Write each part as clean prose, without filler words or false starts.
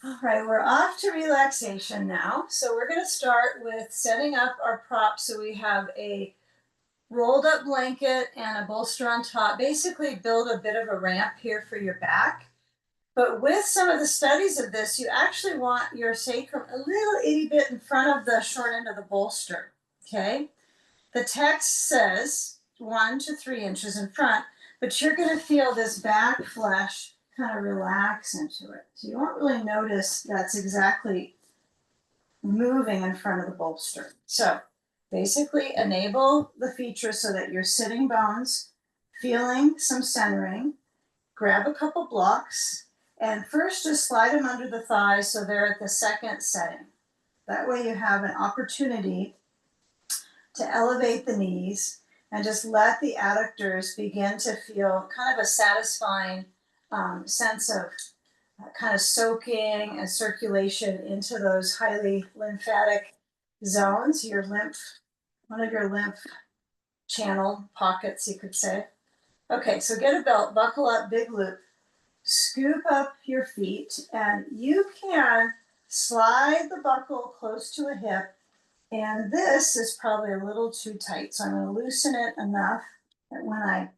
All right, we're off to relaxation now. So we're going to start with setting up our props so we have a rolled up blanket and a bolster on top. Basically, build a bit of a ramp here for your back. But with some of the studies of this, you actually want your sacrum a little itty bit in front of the short end of the bolster. Okay. The text says 1 to 3 inches in front, but you're going to feel this back flesh kind of relax into it. So you won't really notice that's exactly moving in front of the bolster. So basically, enable the feature so that your sitting bones feeling some centering. Grab a couple blocks and first just slide them under the thighs so they're at the second setting. That way, you have an opportunity to elevate the knees and just let the adductors begin to feel kind of a satisfying sense of kind of soaking and circulation into those highly lymphatic zones, your lymph, one of your lymph channel pockets, you could say. Okay, so get a belt, buckle up, big loop, scoop up your feet, and you can slide the buckle close to a hip. And this is probably a little too tight, so I'm going to loosen it enough that when I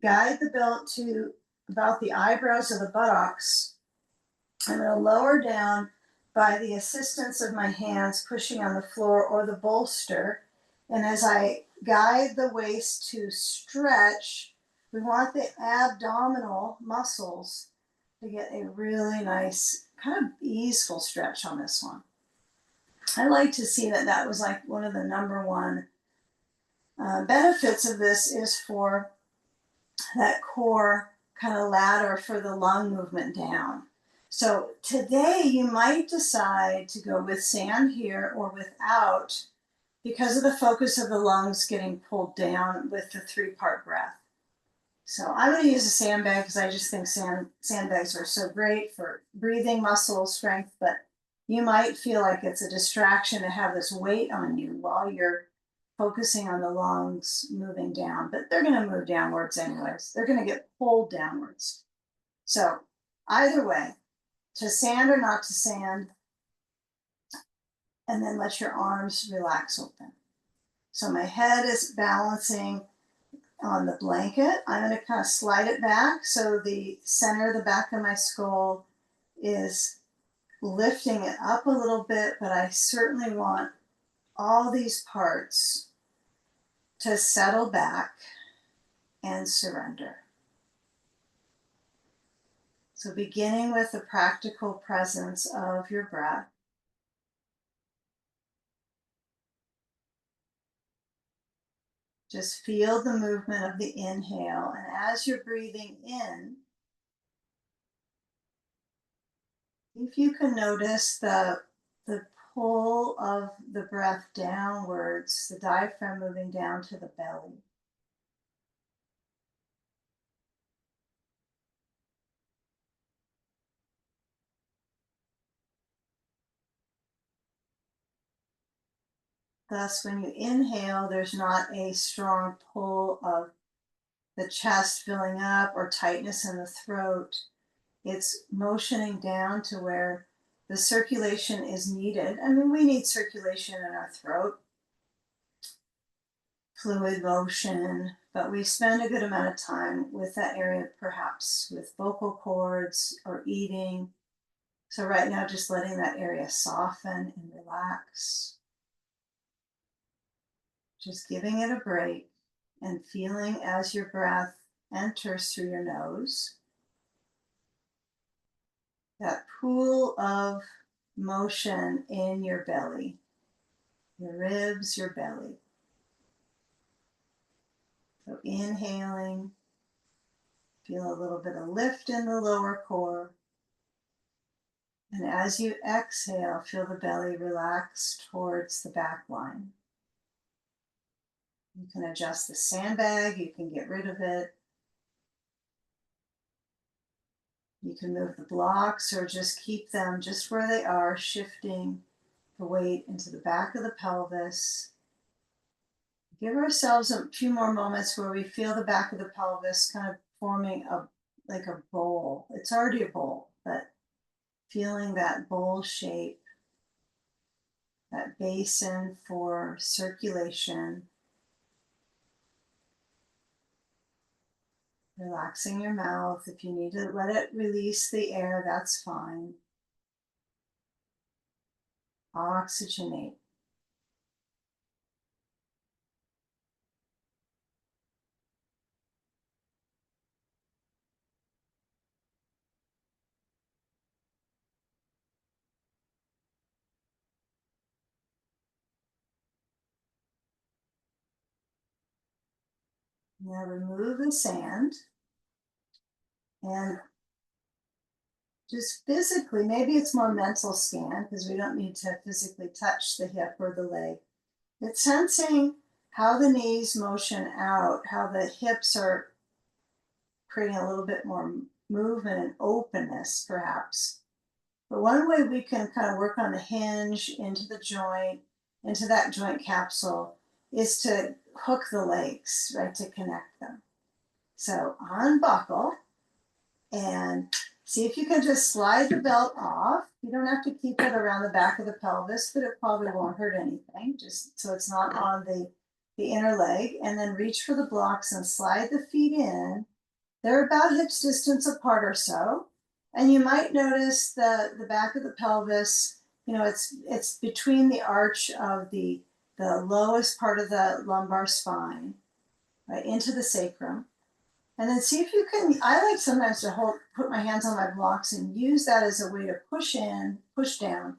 guide the belt to about the eyebrows of the buttocks, I'm going to lower down by the assistance of my hands pushing on the floor or the bolster. And as I guide the waist to stretch, we want the abdominal muscles to get a really nice, kind of easeful stretch on this one. I like to see that that was like one of the number one benefits of this is for that core kind of ladder for the lung movement down. So today you might decide to go with sand here or without because of the focus of the lungs getting pulled down with the three-part breath. So I'm going to use a sandbag because I just think sandbags are so great for breathing muscle strength, but you might feel like it's a distraction to have this weight on you while you're focusing on the lungs moving down, but they're going to move downwards anyways. They're going to get pulled downwards. So either way, to sand or not to sand, and then let your arms relax open. So my head is balancing on the blanket. I'm going to kind of slide it back so the center of the back of my skull is lifting it up a little bit, but I certainly want all these parts to settle back and surrender. So, beginning with the practical presence of your breath, just feel the movement of the inhale. And as you're breathing in, if you can notice the pull of the breath downwards, the diaphragm moving down to the belly. Thus, when you inhale, there's not a strong pull of the chest filling up or tightness in the throat. It's motioning down to where the circulation is needed. I mean, we need circulation in our throat, fluid motion, but we spend a good amount of time with that area, perhaps with vocal cords or eating. So, right now, just letting that area soften and relax, just giving it a break and feeling as your breath enters through your nose that pool of motion in your belly, your ribs, your belly. So inhaling, feel a little bit of lift in the lower core. And as you exhale, feel the belly relax towards the back line. You can adjust the sandbag, you can get rid of it. You can move the blocks or just keep them just where they are, shifting the weight into the back of the pelvis. Give ourselves a few more moments where we feel the back of the pelvis kind of forming a like a bowl. It's already a bowl, but feeling that bowl shape, that basin for circulation. Relaxing your mouth. If you need to let it release the air, that's fine. Oxygenate. Now remove the sand and just physically, maybe it's more mental scan because we don't need to physically touch the hip or the leg. It's sensing how the knees motion out, how the hips are creating a little bit more movement and openness, perhaps. But one way we can kind of work on the hinge into the joint, into that joint capsule, is to hook the legs, right, to connect them. So unbuckle and see if you can just slide the belt off. You don't have to keep it around the back of the pelvis, but it probably won't hurt anything, just so it's not on the inner leg. And then reach for the blocks and slide the feet in. They're about hips distance apart or so. And you might notice the back of the pelvis, it's between the arch of the lowest part of the lumbar spine, right, into the sacrum. And then see if you can, I like sometimes to put my hands on my blocks and use that as a way to push in, push down,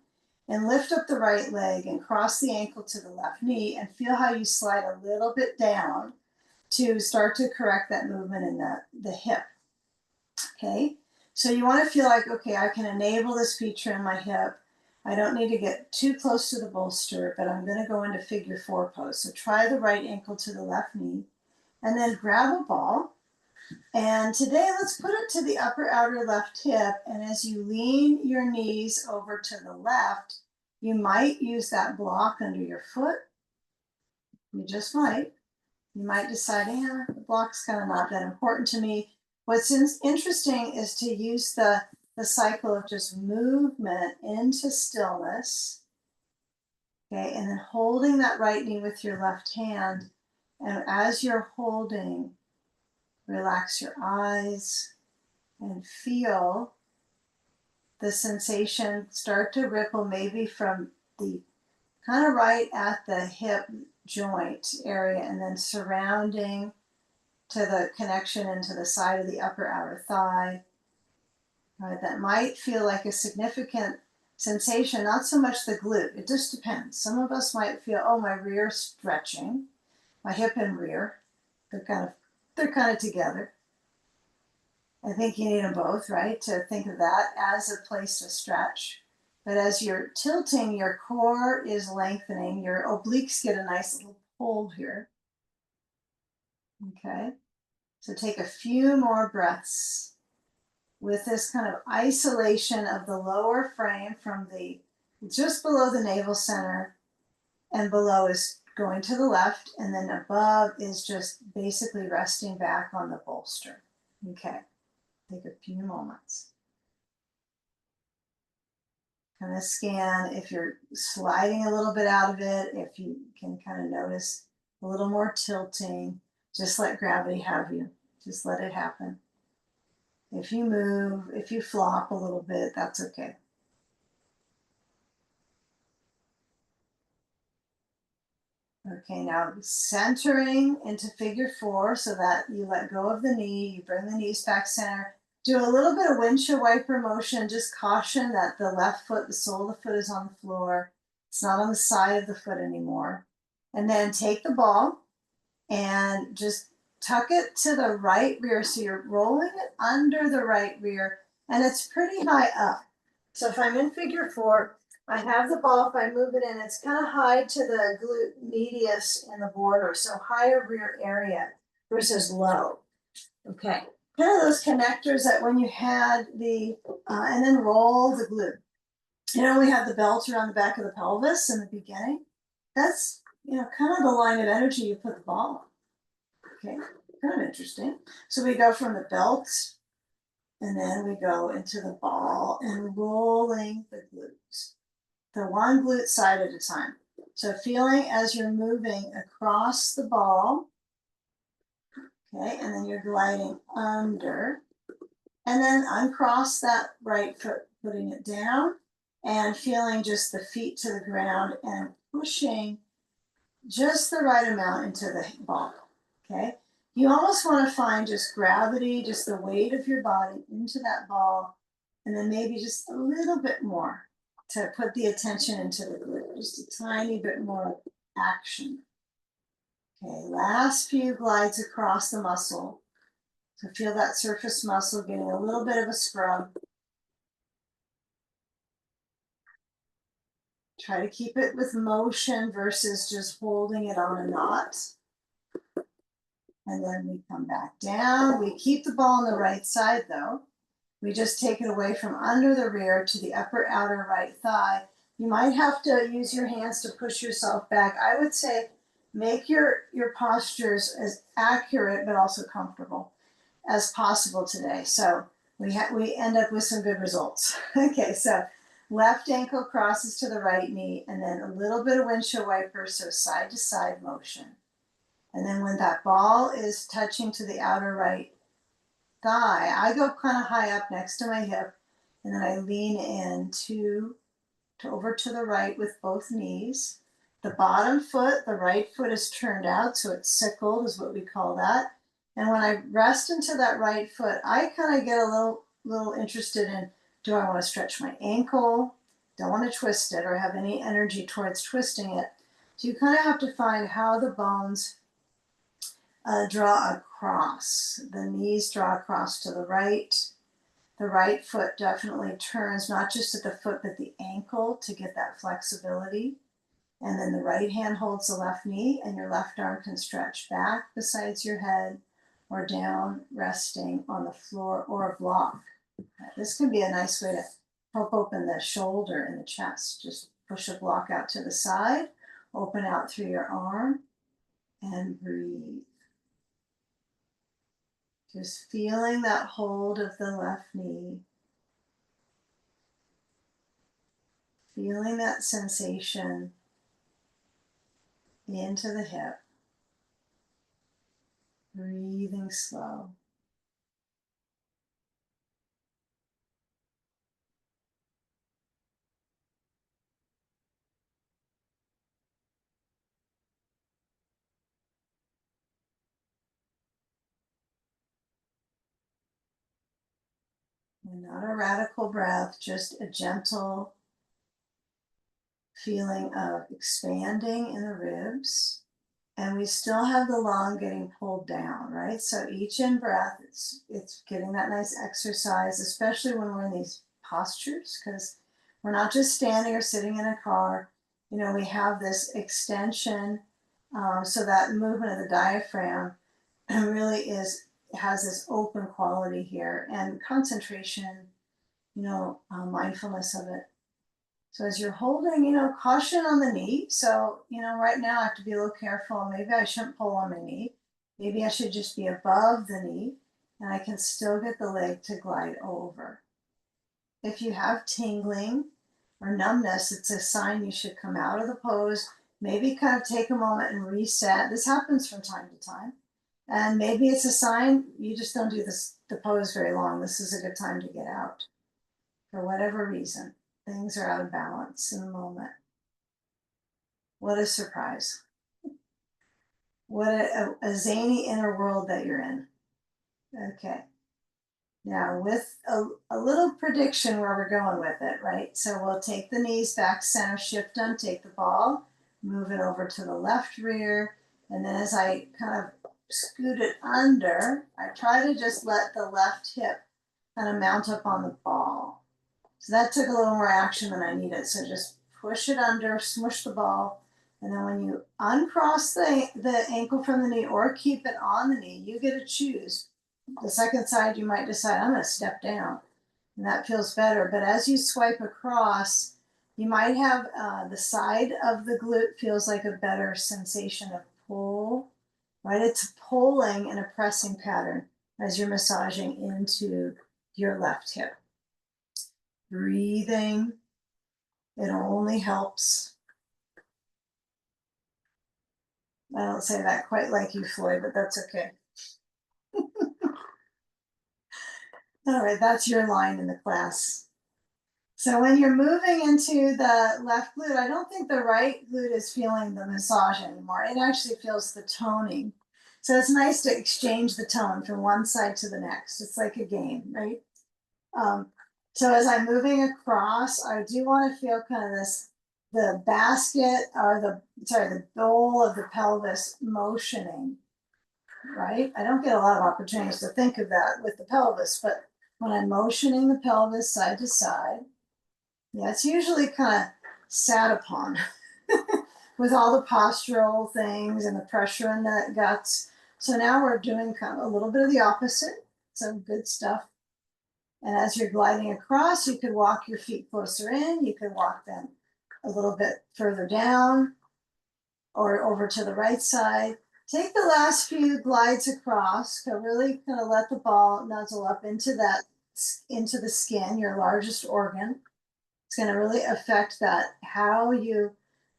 and lift up the right leg and cross the ankle to the left knee and feel how you slide a little bit down to start to correct that movement in the hip. Okay, so you want to feel like, okay, I can enable this feature in my hip. I don't need to get too close to the bolster, but I'm going to go into figure 4 pose. So try the right ankle to the left knee and then grab a ball. And today let's put it to the upper outer left hip. And as you lean your knees over to the left, you might use that block under your foot. You just might. You might decide, yeah, the block's kind of not that important to me. What's interesting is to use the cycle of just movement into stillness. Okay, and then holding that right knee with your left hand. And as you're holding, relax your eyes and feel the sensation start to ripple, maybe from the kind of right at the hip joint area and then surrounding to the connection into the side of the upper outer thigh. Right, that might feel like a significant sensation, not so much the glute. It just depends. Some of us might feel, oh, my rear stretching, my hip and rear. They're kind of together. I think you need them both, right? To think of that as a place to stretch. But as you're tilting, your core is lengthening. Your obliques get a nice little pull here. Okay. So take a few more breaths with this kind of isolation of the lower frame from the just below the navel center, and below is going to the left, and then above is just basically resting back on the bolster. Okay. Take a few moments. Kind of scan if you're sliding a little bit out of it, if you can kind of notice a little more tilting, just let gravity have you. Just let it happen. If you move, if you flop a little bit, that's okay. Okay, now centering into figure 4 so that you let go of the knee, you bring the knees back center. Do a little bit of windshield wiper motion, just caution that the left foot, the sole of the foot is on the floor. It's not on the side of the foot anymore. And then take the ball and just tuck it to the right rear. So you're rolling it under the right rear and it's pretty high up. So if I'm in figure 4, I have the ball, if I move it in, it's kind of high to the glute medius in the border, so higher rear area versus low. Okay, kind of those connectors that when you had and then roll the glute. We have the belt around the back of the pelvis in the beginning. That's, kind of the line of energy you put the ball on. Okay, kind of interesting. So we go from the belt And then we go into the ball and rolling the glutes, the one glute side at a time. So feeling as you're moving across the ball, okay, and then you're gliding under, and then uncross that right foot, putting it down, and feeling just the feet to the ground and pushing just the right amount into the ball, okay? You almost want to find just gravity, just the weight of your body into that ball, and then maybe just a little bit more to put the attention into the glute, just a tiny bit more action. Okay, last few glides across the muscle. So feel that surface muscle getting a little bit of a scrub. Try to keep it with motion versus just holding it on a knot. And then we come back down. We keep the ball on the right side though. We just take it away from under the rear to the upper outer right thigh. You might have to use your hands to push yourself back. I would say make your postures as accurate but also comfortable as possible today. So we end up with some good results. Okay, so left ankle crosses to the right knee and then a little bit of windshield wiper, so side to side motion. And then when that ball is touching to the outer right thigh, I go kind of high up next to my hip, and then I lean in to over to the right with both knees. The bottom foot, the right foot is turned out, so it's sickled is what we call that. And when I rest into that right foot, I kind of get a little interested in, do I want to stretch my ankle? Don't want to twist it or have any energy towards twisting it. So you kind of have to find how the bones draw across. The knees draw across to the right. The right foot definitely turns, not just at the foot, but the ankle to get that flexibility. And then the right hand holds the left knee, and your left arm can stretch back besides your head or down, resting on the floor or a block. This can be a nice way to help open the shoulder and the chest. Just push a block out to the side, open out through your arm, and breathe. Just feeling that hold of the left knee. Feeling that sensation into the hip. Breathing slow. And not a radical breath, just a gentle feeling of expanding in the ribs. And we still have the lung getting pulled down, right? So each in breath, it's getting that nice exercise, especially when we're in these postures, because we're not just standing or sitting in a car. You know, we have this extension, so that movement of the diaphragm really has this open quality here and concentration, mindfulness of it. So as you're holding, caution on the knee. So, right now I have to be a little careful. Maybe I shouldn't pull on my knee. Maybe I should just be above the knee and I can still get the leg to glide over. If you have tingling or numbness, it's a sign you should come out of the pose, maybe kind of take a moment and reset. This happens from time to time. And maybe it's a sign you just don't do the pose very long. This is a good time to get out for whatever reason. Things are out of balance in the moment. What a surprise. What a zany inner world that you're in. Okay. Now, with a little prediction where we're going with it, right? So we'll take the knees back center, shift them, take the ball, move it over to the left rear. And then as I kind of scoot it under, I try to just let the left hip kind of mount up on the ball. So that took a little more action than I needed. So just push it under, smush the ball. And then when you uncross the ankle from the knee or keep it on the knee, you get to choose. The second side, you might decide, I'm going to step down. And that feels better. But as you swipe across, you might have the side of the glute feels like a better sensation of pull, right? It's pulling in a pressing pattern as you're massaging into your left hip. Breathing, it only helps. I don't say that quite like you, Floyd, but that's okay. All right, that's your line in the class. So when you're moving into the left glute, I don't think the right glute is feeling the massage anymore. It actually feels the toning. So it's nice to exchange the tone from one side to the next. It's like a game, right? Um, so as I'm moving across, I do want to feel kind of this, the basket or the bowl of the pelvis motioning, right? I don't get a lot of opportunities to think of that with the pelvis, but when I'm motioning the pelvis side to side, yeah, it's usually kind of sat upon with all the postural things and the pressure in the guts. So now we're doing kind of a little bit of the opposite. Some good stuff. And as you're gliding across, you could walk your feet closer in. You could walk them a little bit further down or over to the right side. Take the last few glides across. So really kind of let the ball nuzzle up into the skin, your largest organ. It's going to really affect that, how you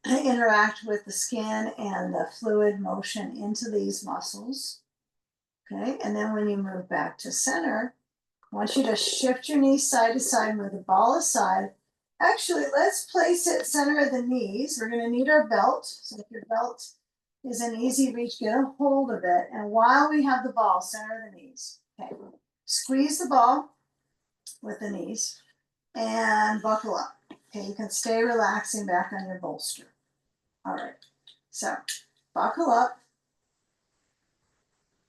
interact with the skin and the fluid motion into these muscles. Okay, and then when you move back to center, I want you to shift your knees side to side, move the ball aside. Actually, let's place it center of the knees. We're going to need our belt. So if your belt is an easy reach, get a hold of it. And while we have the ball center of the knees, okay, squeeze the ball with the knees and buckle up. Okay, you can stay relaxing back on your bolster. All right, so buckle up.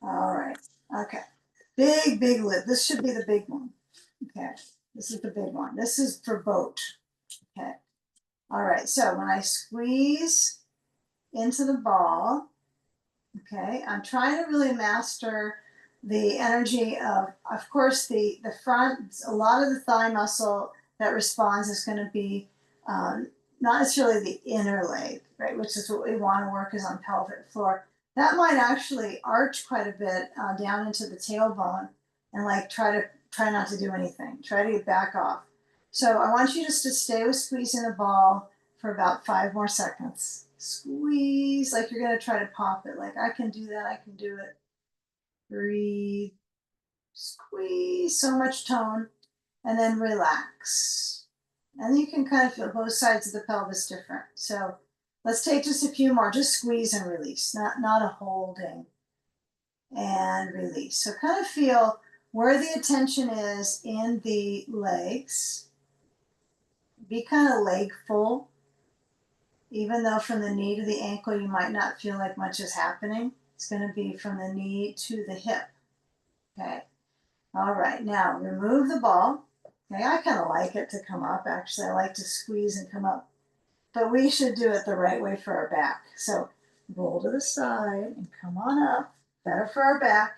All right, okay. Big lip. This should be the big one. Okay, this is the big one. This is for boat. Okay, all right, so when I squeeze into the ball, okay, I'm trying to really master the energy of course, the front, a lot of the thigh muscle that responds is going to be not necessarily the inner leg, right, which is what we want to work is on pelvic floor. That might actually arch quite a bit down into the tailbone and like try not to do anything. Try to get back off. So I want you just to stay with squeezing the ball for about 5 more seconds. Squeeze like you're going to try to pop it. Like, I can do that. I can do it. Breathe. Squeeze. So much tone. And then relax. And you can kind of feel both sides of the pelvis different. So let's take just a few more. Just squeeze and release, not a holding. And release. So kind of feel where the attention is in the legs. Be kind of leg full. Even though from the knee to the ankle, you might not feel like much is happening. It's going to be from the knee to the hip. Okay. All right. Now remove the ball. Okay. I kind of like it to come up. Actually, I like to squeeze and come up. But we should do it the right way for our back. So roll to the side and come on up. Better for our back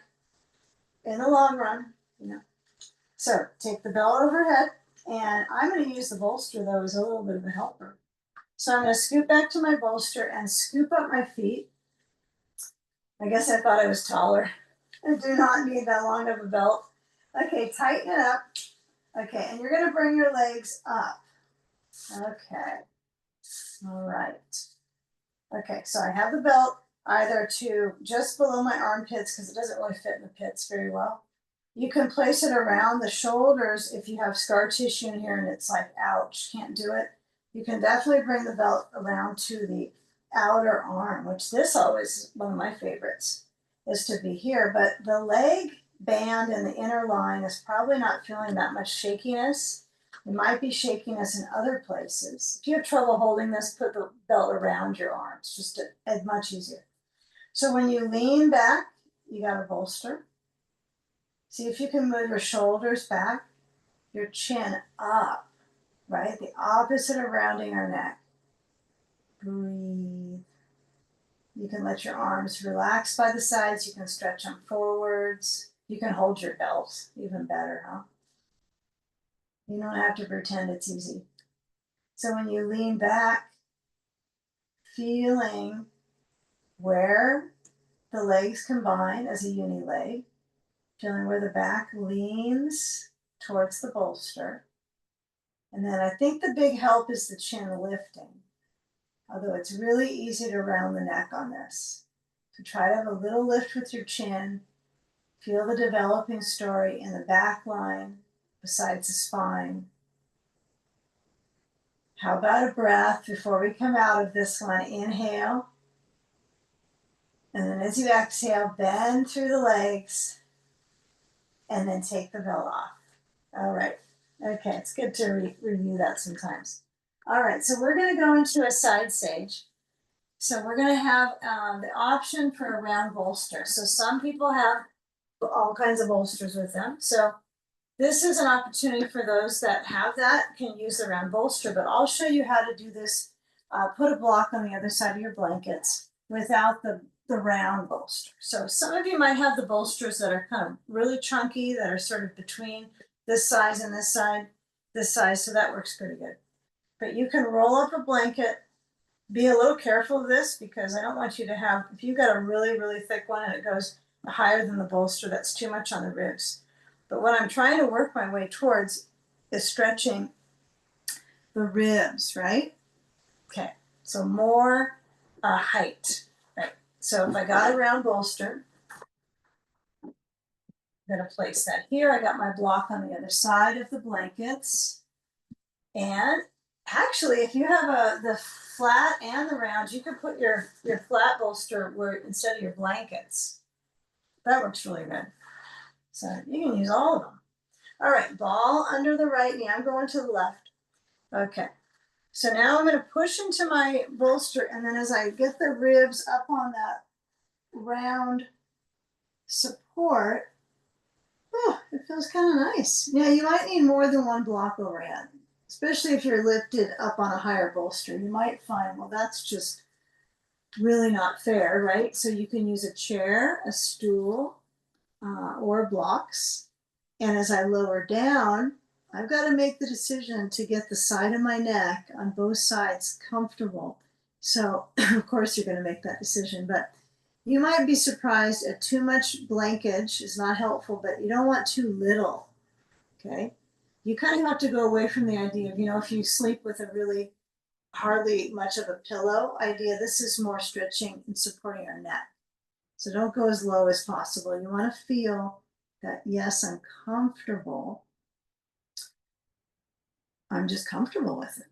in the long run, you know. So take the belt overhead. And I'm going to use the bolster, though, as a little bit of a helper. So I'm going to scoot back to my bolster and scoop up my feet. I guess I thought I was taller. I do not need that long of a belt. Okay, tighten it up. Okay, and you're going to bring your legs up. Okay. All right. Okay, so I have the belt either to just below my armpits because it doesn't really fit in the pits very well. You can place it around the shoulders if you have scar tissue in here and it's like, ouch, can't do it. You can definitely bring the belt around to the outer arm, which this always is one of my favorites, is to be here. But the leg band and the inner line is probably not feeling that much shakiness. It might be shakiness in other places. If you have trouble holding this, put the belt around your arms, just it's much easier. So when you lean back, you got a bolster. See if you can move your shoulders back, your chin up, right? The opposite of rounding our neck. Breathe. You can let your arms relax by the sides. You can stretch them forwards. You can hold your belt, even better, huh? You don't have to pretend it's easy. So when you lean back, feeling where the legs combine as a uni leg, feeling where the back leans towards the bolster. And then I think the big help is the chin lifting, although it's really easy to round the neck on this. So try to have a little lift with your chin, feel the developing story in the back line besides the spine. How about a breath before we come out of this one? Inhale. And then as you exhale, bend through the legs and then take the belt off. All right. Okay, it's good to review that sometimes. All right, so we're going to go into a side sage. So we're going to have the option for a round bolster. So some people have all kinds of bolsters with them. So this is an opportunity for those that have that, can use the round bolster, but I'll show you how to do this. Put a block on the other side of your blankets without the round bolster. So some of you might have the bolsters that are kind of really chunky, that are sort of between this size and this size, so that works pretty good. But you can roll up a blanket. Be a little careful of this because I don't want you to have, if you've got a really, really thick one and it goes higher than the bolster, that's too much on the ribs. But what I'm trying to work my way towards is stretching the ribs, right? Okay, so more height, right? So if I got a round bolster, I'm gonna place that here. I got my block on the other side of the blankets. And actually, if you have the flat and the round, you could put your flat bolster where instead of your blankets. That works really good. So you can use all of them. All right, ball under the right knee. I'm going to the left. Okay. So now I'm going to push into my bolster, and then as I get the ribs up on that round support, oh, it feels kind of nice. Now you might need more than one block overhead, especially if you're lifted up on a higher bolster. You might find, well, that's just really not fair, right? So you can use a chair, a stool, or blocks. And as I lower down, I've got to make the decision to get the side of my neck on both sides comfortable. So of course you're going to make that decision, but you might be surprised at too much blankage is not helpful, but you don't want too little, okay? You kind of have to go away from the idea of, if you sleep with a really hardly much of a pillow idea, this is more stretching and supporting our neck. So don't go as low as possible. You want to feel that, yes, I'm comfortable. I'm just comfortable with it.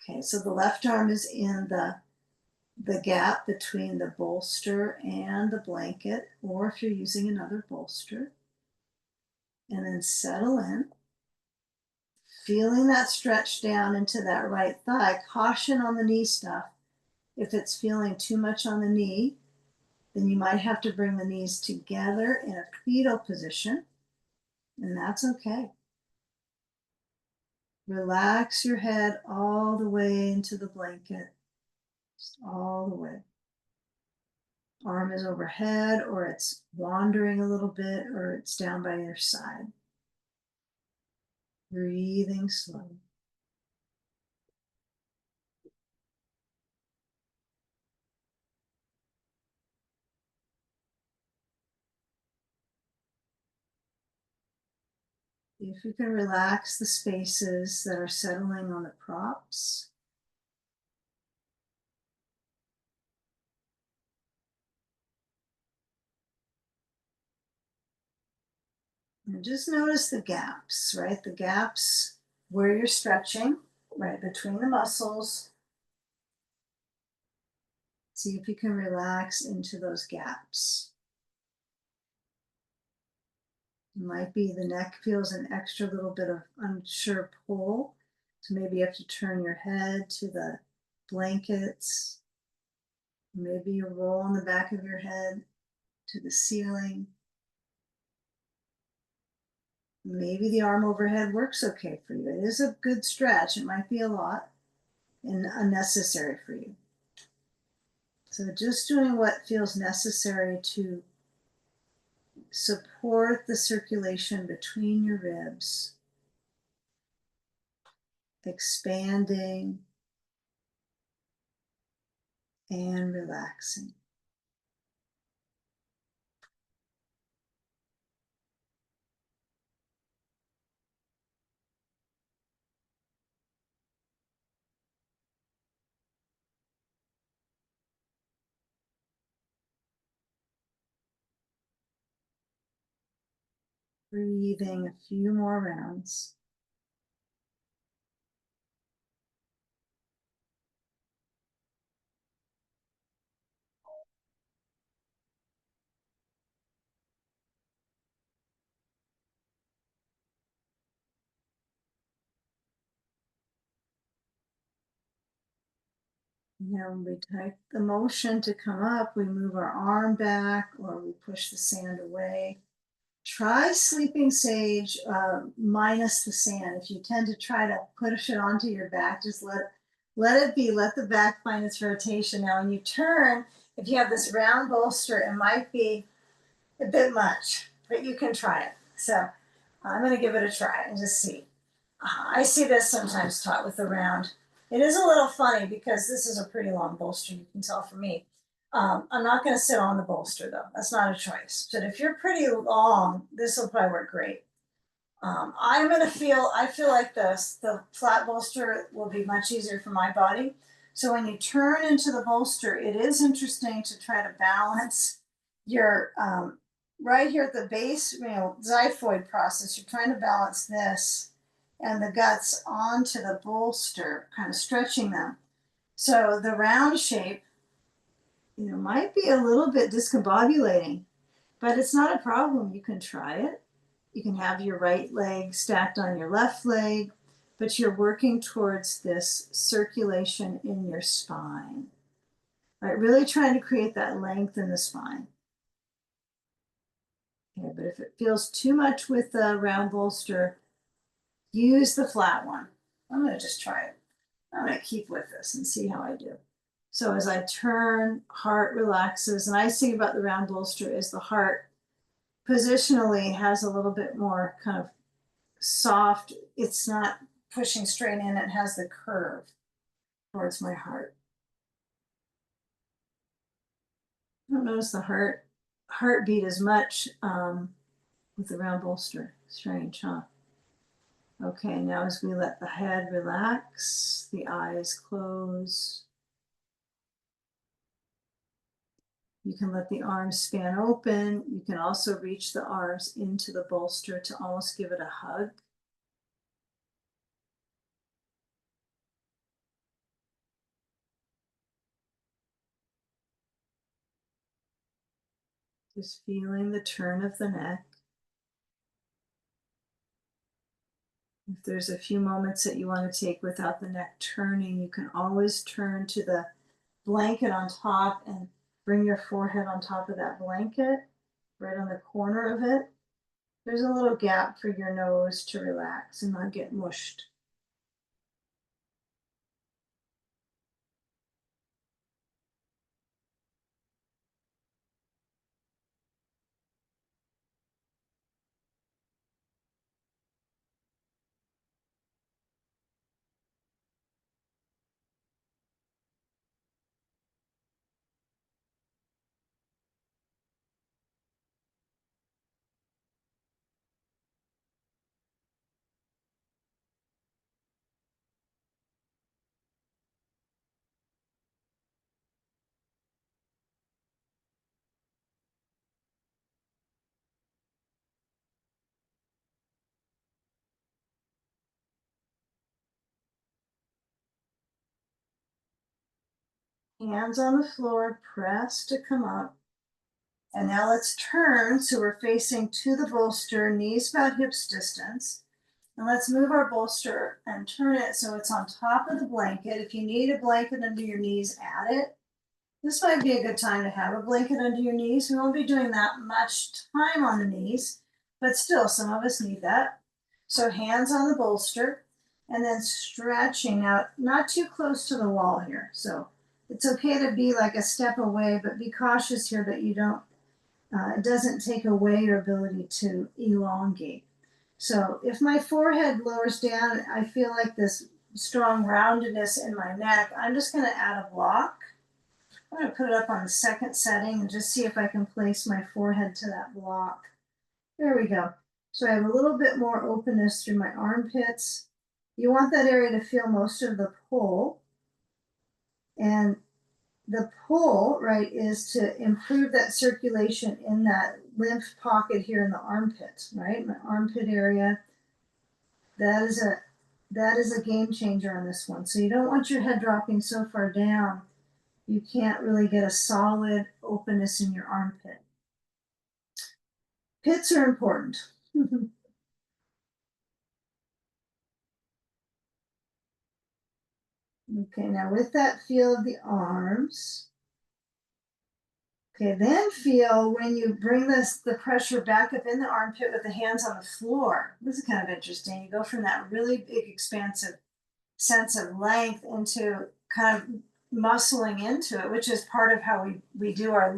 Okay, so the left arm is in the gap between the bolster and the blanket, or if you're using another bolster. And then settle in. Feeling that stretch down into that right thigh. Caution on the knee stuff. If it's feeling too much on the knee, then you might have to bring the knees together in a fetal position, and that's okay. Relax your head all the way into the blanket, just all the way. Arm is overhead, or it's wandering a little bit, or it's down by your side. Breathing slowly. If you can relax the spaces that are settling on the props. And just notice the gaps, right? The gaps where you're stretching, right between the muscles. See if you can relax into those gaps. It might be the neck feels an extra little bit of unsure pull. So maybe you have to turn your head to the blankets. Maybe you roll on the back of your head to the ceiling. Maybe the arm overhead works okay for you. It is a good stretch. It might be a lot and unnecessary for you. So just doing what feels necessary to support the circulation between your ribs, expanding and relaxing. Breathing a few more rounds. Now when we type the motion to come up, we move our arm back or we push the sand away. Try sleeping sage minus the sand. If you tend to try to push it onto your back, just let it be. Let the back find its rotation. Now when you turn, if you have this round bolster, it might be a bit much, but you can try it. So I'm going to give it a try and just see. I see this sometimes taught with the round. It is a little funny because this is a pretty long bolster, you can tell from me. I'm not going to sit on the bolster though. That's not a choice. But if you're pretty long, this will probably work great. I feel like the flat bolster will be much easier for my body. So when you turn into the bolster, it is interesting to try to balance your, right here at the base, xiphoid process. You're trying to balance this and the guts onto the bolster, kind of stretching them. So the round shape, might be a little bit discombobulating, but it's not a problem. You can try it. You can have your right leg stacked on your left leg, but you're working towards this circulation in your spine. Right, really trying to create that length in the spine. Okay, but if it feels too much with the round bolster, use the flat one. I'm going to just try it. I'm going to keep with this and see how I do. So as I turn, heart relaxes. And I think about the round bolster is the heart positionally has a little bit more kind of soft. It's not pushing straight in. It has the curve towards my heart. I don't notice the heartbeat as much with the round bolster. Strange, huh? Okay, now as we let the head relax, the eyes close. You can let the arms span open. You can also reach the arms into the bolster to almost give it a hug. Just feeling the turn of the neck. If there's a few moments that you want to take without the neck turning, you can always turn to the blanket on top and bring your forehead on top of that blanket, right on the corner of it. There's a little gap for your nose to relax and not get mushed. Hands on the floor, press to come up. And now let's turn so we're facing to the bolster, knees about hips distance. And let's move our bolster and turn it so it's on top of the blanket. If you need a blanket under your knees, add it. This might be a good time to have a blanket under your knees. We won't be doing that much time on the knees, but still, some of us need that. So hands on the bolster and then stretching out, not too close to the wall here. So it's okay to be like a step away, but be cautious here that you don't, it doesn't take away your ability to elongate. So if my forehead lowers down, I feel like this strong roundedness in my neck, I'm just going to add a block. I'm going to put it up on the second setting and just see if I can place my forehead to that block. There we go. So I have a little bit more openness through my armpits. You want that area to feel most of the pull. And the pull, right, is to improve that circulation in that lymph pocket here in the armpit, right? My armpit area. That is a game changer on this one. So you don't want your head dropping so far down you can't really get a solid openness in your armpit. Pits are important. Okay, now with that feel of the arms. Okay, then feel when you bring the pressure back up in the armpit with the hands on the floor. This is kind of interesting. You go from that really big, expansive sense of length into kind of muscling into it, which is part of how we do our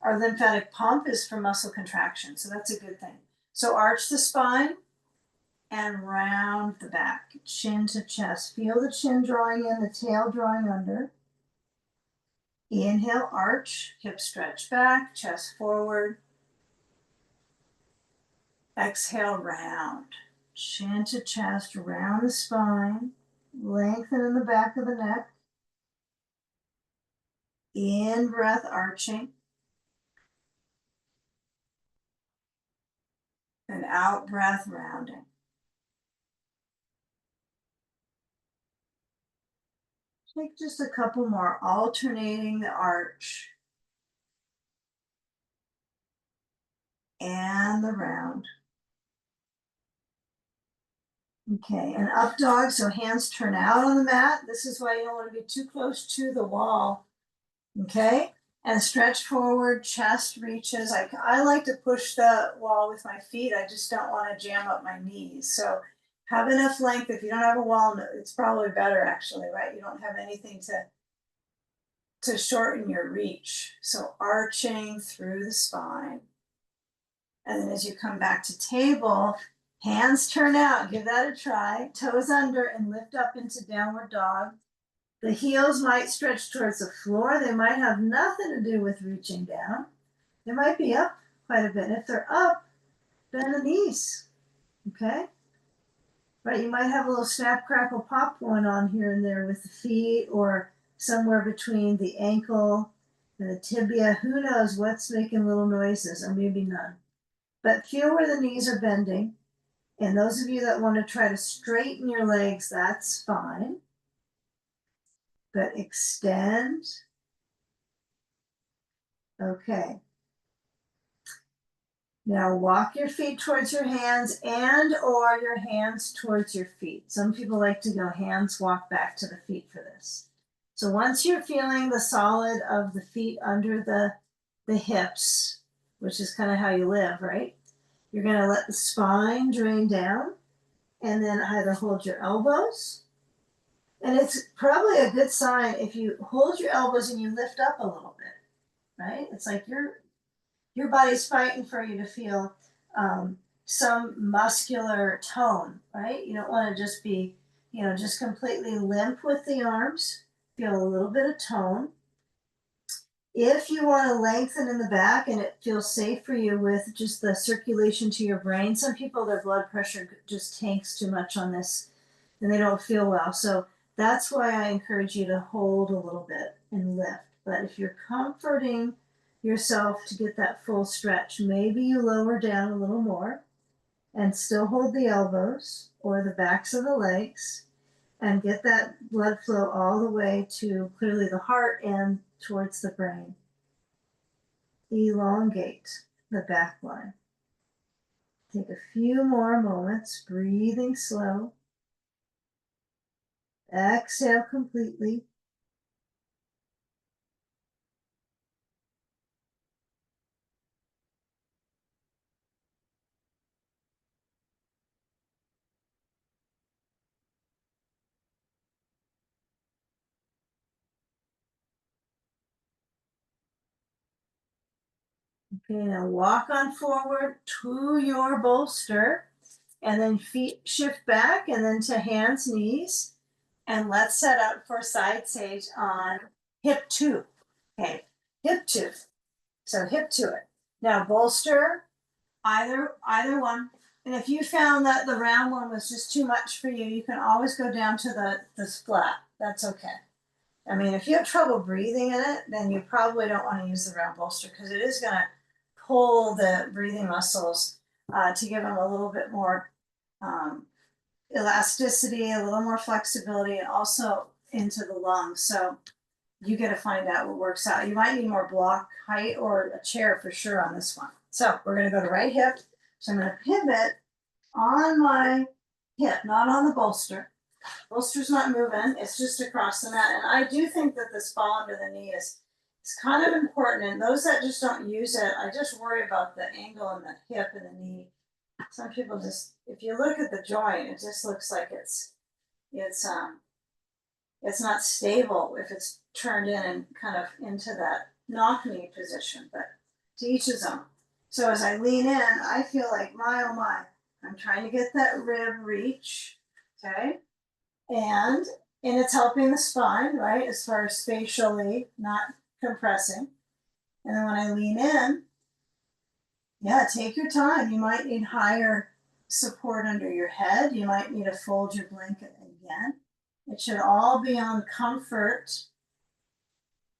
lymphatic pump is for muscle contraction. So that's a good thing. So arch the spine and round the back, chin to chest. Feel the chin drawing in, the tail drawing under. Inhale, arch, hips stretch back, chest forward. Exhale, round. Chin to chest, round the spine. Lengthen in the back of the neck. In breath, arching. And out breath, rounding. Take just a couple more, alternating the arch and the round. Okay, and up dog, so hands turn out on the mat. This is why you don't want to be too close to the wall. Okay, and stretch forward, chest reaches. I like to push the wall with my feet. I just don't want to jam up my knees. So have enough length. If you don't have a wall, it's probably better actually, right? You don't have anything to shorten your reach. So arching through the spine. And then as you come back to table, hands turn out, give that a try. Toes under and lift up into downward dog. The heels might stretch towards the floor. They might have nothing to do with reaching down. They might be up quite a bit. If they're up, bend the knees, okay? Right, you might have a little snap, crackle, pop going on here and there with the feet or somewhere between the ankle and the tibia. Who knows what's making little noises, or maybe none. But feel where the knees are bending. And those of you that want to try to straighten your legs, that's fine. But extend. Okay. Now walk your feet towards your hands and or your hands towards your feet. Some people like to go hands walk back to the feet for this. So once you're feeling the solid of the feet under the hips, which is kind of how you live, right? You're going to let the spine drain down and then either hold your elbows. And it's probably a good sign if you hold your elbows and you lift up a little bit, right? It's like your body's fighting for you to feel some muscular tone, right? You don't want to just be, just completely limp with the arms. Feel a little bit of tone. If you want to lengthen in the back and it feels safe for you with just the circulation to your brain, some people, their blood pressure just tanks too much on this and they don't feel well. So that's why I encourage you to hold a little bit and lift. But if you're comforting yourself to get that full stretch, maybe you lower down a little more and still hold the elbows or the backs of the legs and get that blood flow all the way to clearly the heart and towards the brain. Elongate the back line. Take a few more moments, breathing slow. Exhale completely. Okay, now walk on forward to your bolster and then feet shift back and then to hands, knees. And let's set up for side sage on hip 2. Okay, hip 2. So hip to it. Now bolster either one. And if you found that the round one was just too much for you, you can always go down to the flat. That's okay. I mean, if you have trouble breathing in it, then you probably don't want to use the round bolster because it is going to pull the breathing muscles to give them a little bit more um, elasticity, a little more flexibility, and also into the lungs. So you got to find out what works out. You might need more block height or a chair for sure on this one. So we're going to go to right hip. So I'm going to pivot on my hip, not on the bolster. Bolster's not moving, it's just across the mat. And I do think that this ball under the knee is kind of important. And those that just don't use it, I just worry about the angle in the hip and the knee. Some people just, if you look at the joint, it just looks like it's it's not stable if it's turned in and kind of into that knock knee position, but to each his own. So as I lean in, I feel like my oh my, I'm trying to get that rib reach, okay? And it's helping the spine, right? As far as spatially, not compressing. And then when I lean in, yeah, take your time. You might need higher support under your head. You might need to fold your blanket again. It should all be on comfort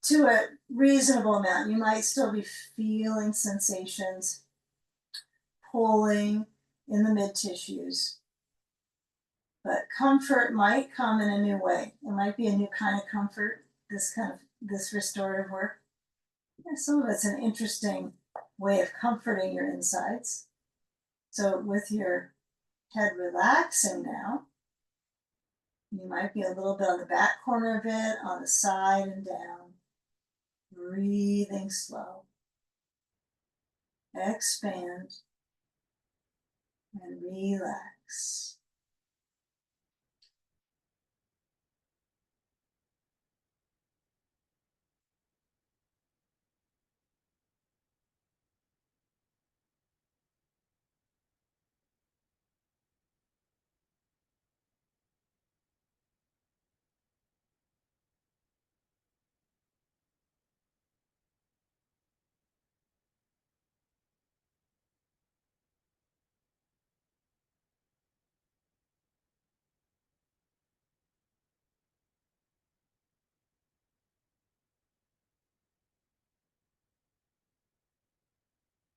to a reasonable amount. You might still be feeling sensations pulling in the mid tissues, but comfort might come in a new way. It might be a new kind of comfort, this restorative work. Yeah, some of it's an interesting way of comforting your insides. So with your head relaxing now, you might be a little bit on the back corner of it, on the side and down. Breathing slow. Expand and relax.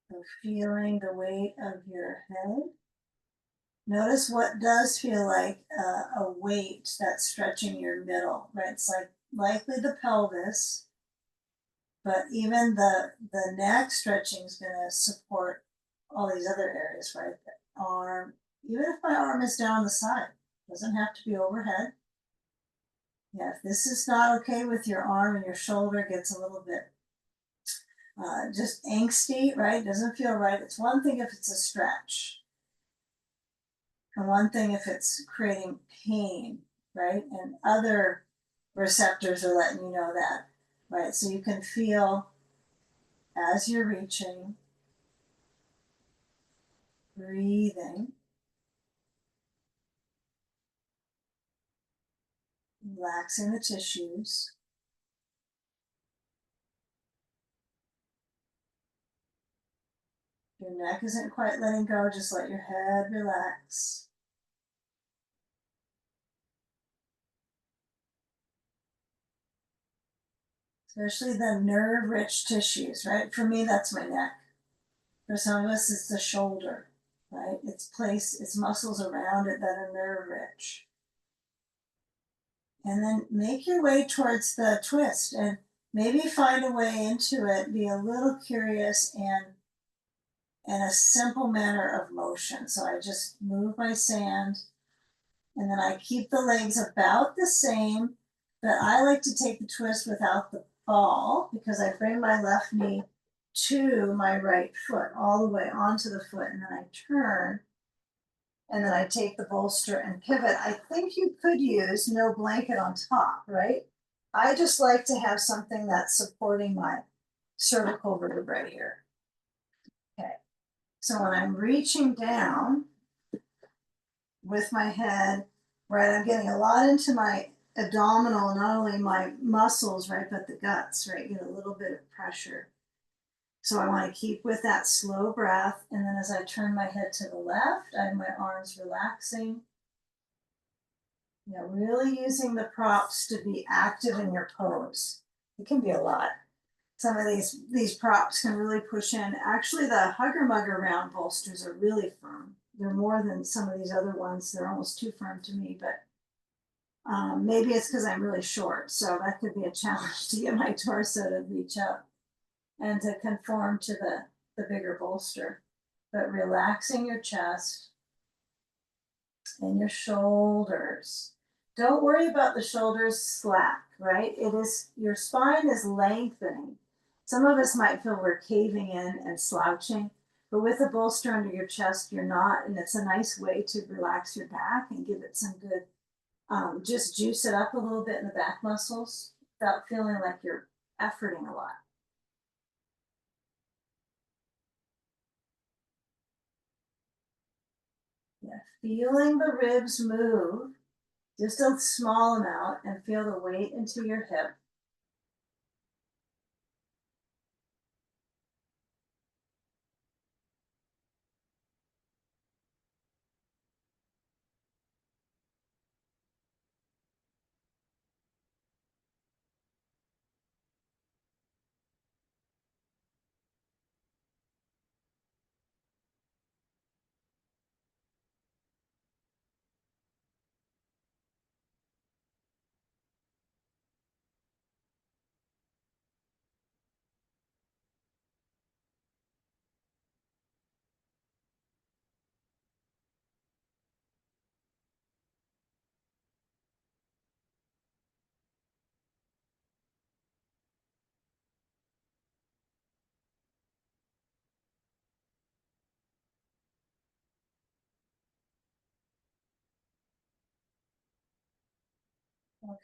So feeling the weight of your head. Notice what does feel like a weight that's stretching your middle, right? It's like likely the pelvis, but even the neck stretching is going to support all these other areas, right? The arm, even if my arm is down the side, doesn't have to be overhead. Yeah, if this is not okay with your arm and your shoulder gets a little bit just angsty, right? Doesn't feel right. It's one thing if it's a stretch, and one thing if it's creating pain, right? And other receptors are letting you know that, right? So you can feel as you're reaching, breathing, relaxing the tissues. Your neck isn't quite letting go, just let your head relax. Especially the nerve rich tissues, right? For me, that's my neck. For some of us, it's the shoulder, right? It's muscles around it that are nerve rich. And then make your way towards the twist and maybe find a way into it, be a little curious and a simple manner of motion. So I just move my sand and then I keep the legs about the same, but I like to take the twist without the ball because I bring my left knee to my right foot, all the way onto the foot, and then I turn and then I take the bolster and pivot. I think you could use no blanket on top, right? I just like to have something that's supporting my cervical vertebrae here. Okay, so when I'm reaching down with my head, right, I'm getting a lot into my abdominal, not only my muscles, right, but the guts, right, get a little bit of pressure. So I want to keep with that slow breath. And then as I turn my head to the left, I have my arms relaxing. Yeah, really using the props to be active in your pose. It can be a lot. Some of these props can really push in. Actually, the Hugger Mugger round bolsters are really firm. They're more than some of these other ones. They're almost too firm to me, but maybe it's because I'm really short. So that could be a challenge to get my torso to reach up and to conform to the bigger bolster. But relaxing your chest and your shoulders. Don't worry about the shoulders slack, right? It is, your spine is lengthening. Some of us might feel we're caving in and slouching, but with a bolster under your chest, you're not. And it's a nice way to relax your back and give it some good, just juice it up a little bit in the back muscles without feeling like you're efforting a lot. Yeah, feeling the ribs move just a small amount and feel the weight into your hip.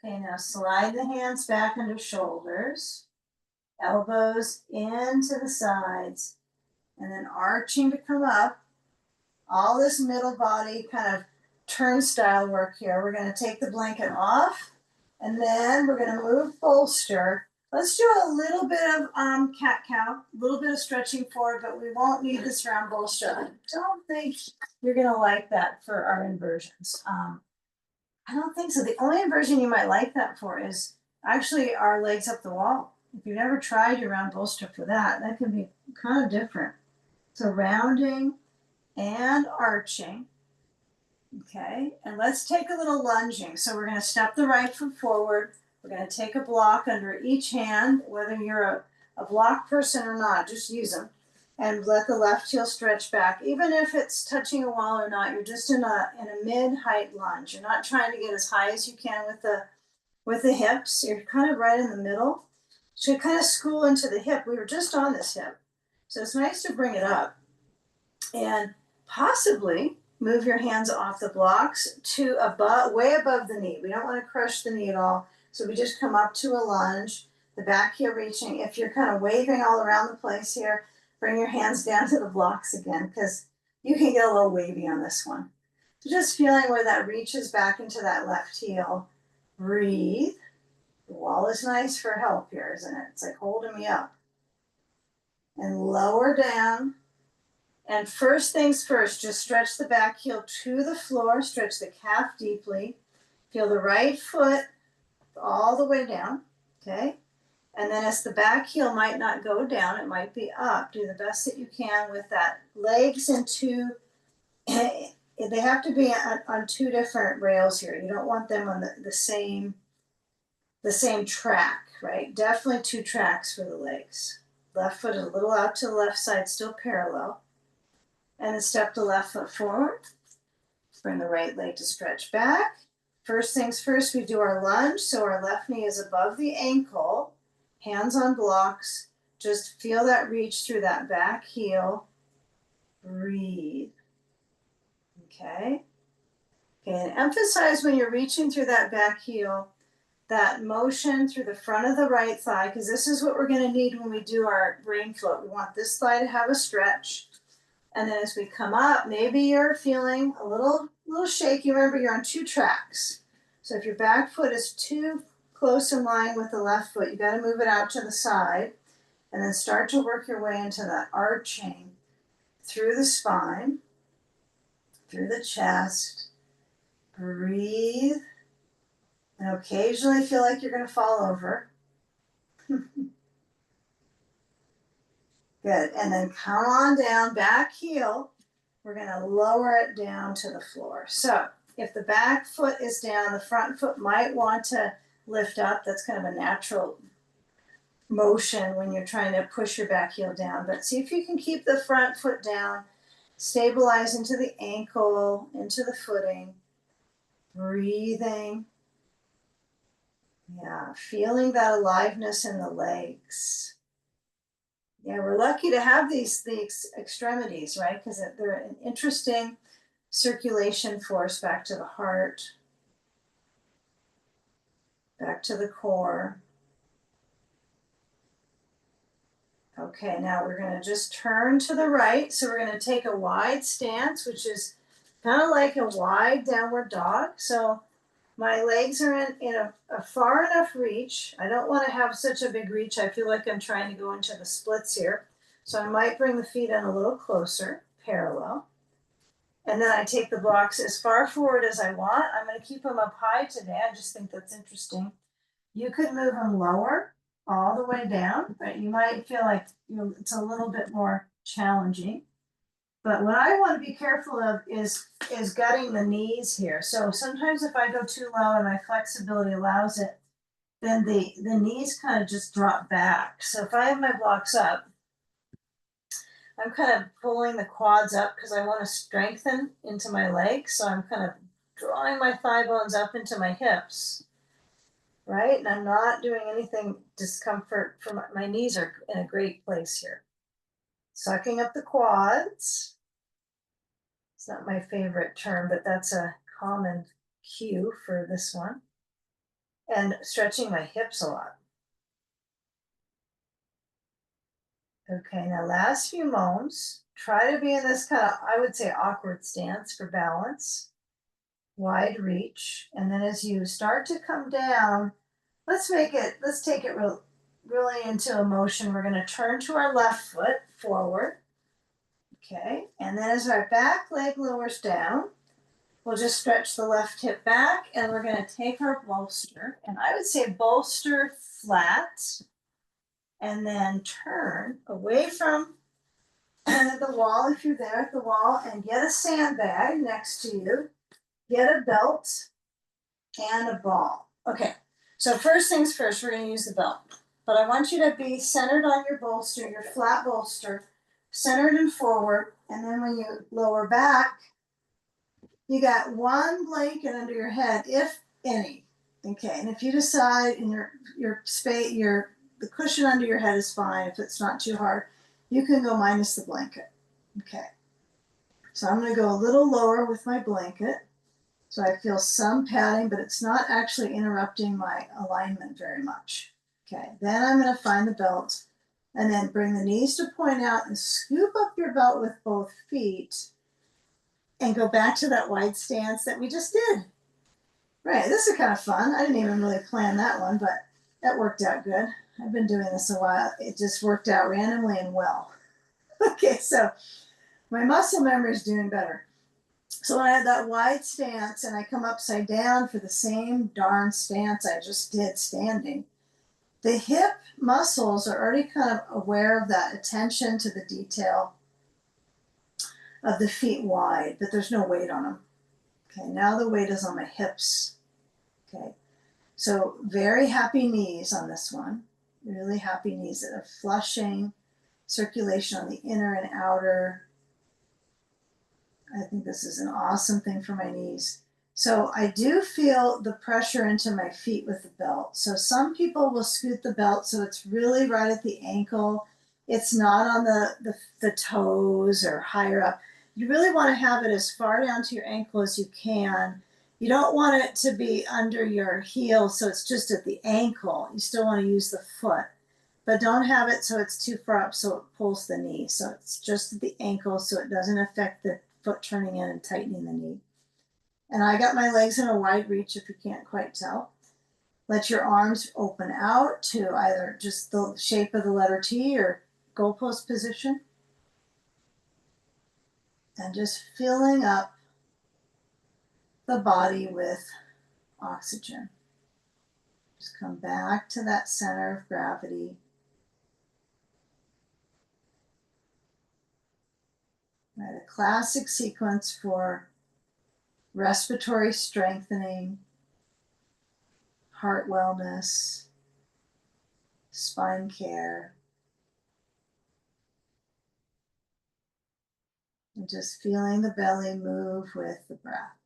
Okay, now slide the hands back under shoulders, elbows into the sides, and then arching to come up. All this middle body kind of turnstile work here. We're going to take the blanket off, and then we're going to move bolster. Let's do a little bit of cat cow, a little bit of stretching forward, but we won't need this round bolster. I don't think you're going to like that for our inversions. I don't think so. The only inversion you might like that for is actually our legs up the wall. If you've never tried your round bolster for that, that can be kind of different. So rounding and arching. Okay, and let's take a little lunging. So we're going to step the right foot forward. We're going to take a block under each hand, whether you're a block person or not, just use them. And let the left heel stretch back. Even if it's touching a wall or not, you're just in a mid-height lunge. You're not trying to get as high as you can with the hips. You're kind of right in the middle. Should kind of school into the hip. We were just on this hip. So it's nice to bring it up. And possibly move your hands off the blocks to above, way above the knee. We don't want to crush the knee at all. So we just come up to a lunge, the back heel reaching. If you're kind of waving all around the place here, bring your hands down to the blocks again, because you can get a little wavy on this one. So just feeling where that reaches back into that left heel. Breathe. The wall is nice for help here, isn't it? It's like holding me up. And lower down. And first things first, just stretch the back heel to the floor, stretch the calf deeply. Feel the right foot all the way down, okay? And then as the back heel might not go down, it might be up. Do the best that you can with that. Legs in two, they have to be on two different rails here. You don't want them on the same track, right? Definitely two tracks for the legs. Left foot a little out to the left side, still parallel. And then step the left foot forward. Bring the right leg to stretch back. First things first, we do our lunge. So our left knee is above the ankle, hands on blocks. Just feel that reach through that back heel. Breathe. Okay. Okay, and emphasize when you're reaching through that back heel, that motion through the front of the right thigh, because this is what we're going to need when we do our brain float. We want this thigh to have a stretch. And then as we come up, maybe you're feeling a little shaky. Remember, you're on two tracks. So if your back foot is too close in line with the left foot, you got to move it out to the side and then start to work your way into that arching through the spine, through the chest. Breathe. And occasionally feel like you're going to fall over. Good. And then come on down, back heel. We're going to lower it down to the floor. So if the back foot is down, the front foot might want to lift up. That's kind of a natural motion when you're trying to push your back heel down. But see if you can keep the front foot down, stabilize into the ankle, into the footing, breathing. Yeah, feeling that aliveness in the legs. Yeah, we're lucky to have these extremities, right? Because they're an interesting circulation force back to the heart, back to the core. Okay, now we're going to just turn to the right. So we're going to take a wide stance, which is kind of like a wide downward dog. So my legs are in a far enough reach. I don't want to have such a big reach. I feel like I'm trying to go into the splits here. So I might bring the feet in a little closer, parallel. And then I take the blocks as far forward as I want. I'm going to keep them up high today. I just think that's interesting. You could move them lower, all the way down, but you might feel like it's a little bit more challenging. But what I want to be careful of is gutting the knees here. So sometimes if I go too low and my flexibility allows it, then the knees kind of just drop back. So if I have my blocks up, I'm kind of pulling the quads up because I want to strengthen into my legs. So I'm kind of drawing my thigh bones up into my hips, right? And I'm not doing anything discomfort for my knees are in a great place here. Sucking up the quads. It's not my favorite term, but that's a common cue for this one. And stretching my hips a lot. Okay, now last few moans. Try to be in this kind of, I would say, awkward stance for balance. Wide reach. And then as you start to come down, let's take it really into a motion. We're going to turn to our left foot forward. Okay, and then as our back leg lowers down, we'll just stretch the left hip back and we're going to take our bolster. And I would say bolster flat and then turn away from the wall if you're there at the wall and get a sandbag next to you. Get a belt and a ball. Okay, so first things first, we're going to use the belt. But I want you to be centered on your bolster, your flat bolster, centered and forward. And then when you lower back, you got one blanket under your head, if any. Okay, and if you decide in your space, the cushion under your head is fine if it's not too hard, you can go minus the blanket. Okay, so I'm going to go a little lower with my blanket. So I feel some padding, but it's not actually interrupting my alignment very much. Okay, then I'm going to find the belt and then bring the knees to point out and scoop up your belt with both feet and go back to that wide stance that we just did. Right, this is kind of fun. I didn't even really plan that one, but that worked out good. I've been doing this a while. It just worked out randomly and well. Okay, so my muscle memory is doing better. So when I have that wide stance and I come upside down for the same darn stance I just did standing, the hip muscles are already kind of aware of that attention to the detail of the feet wide, but there's no weight on them. Okay, now the weight is on my hips. Okay, so very happy knees on this one. Really happy knees that are flushing, circulation on the inner and outer. I think this is an awesome thing for my knees. So I do feel the pressure into my feet with the belt. So some people will scoot the belt so it's really right at the ankle. It's not on the toes or higher up. You really want to have it as far down to your ankle as you can. You don't want it to be under your heel so it's just at the ankle. You still want to use the foot. But don't have it so it's too far up so it pulls the knee. So it's just at the ankle so it doesn't affect the foot turning in and tightening the knee. And I got my legs in a wide reach if you can't quite tell. Let your arms open out to either just the shape of the letter T or goalpost position. And just filling up the body with oxygen. Just come back to that center of gravity. Right, a classic sequence for respiratory strengthening, heart wellness, spine care, and just feeling the belly move with the breath.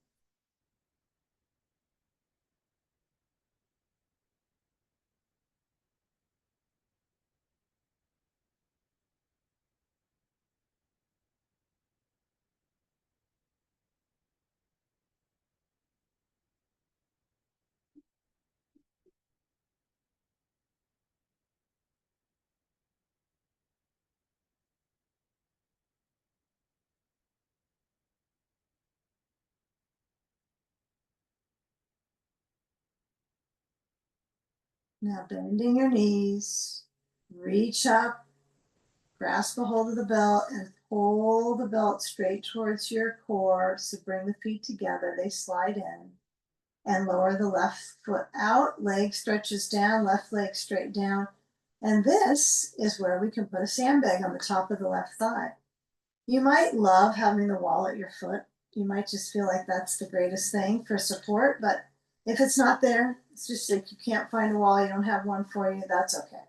Now bending your knees, reach up, grasp a hold of the belt and pull the belt straight towards your core. So bring the feet together, they slide in, and lower the left foot out, leg stretches down, left leg straight down. And this is where we can put a sandbag on the top of the left thigh. You might love having the wall at your foot. You might just feel like that's the greatest thing for support, but if it's not there, it's just like you can't find a wall, you don't have one for you, that's okay.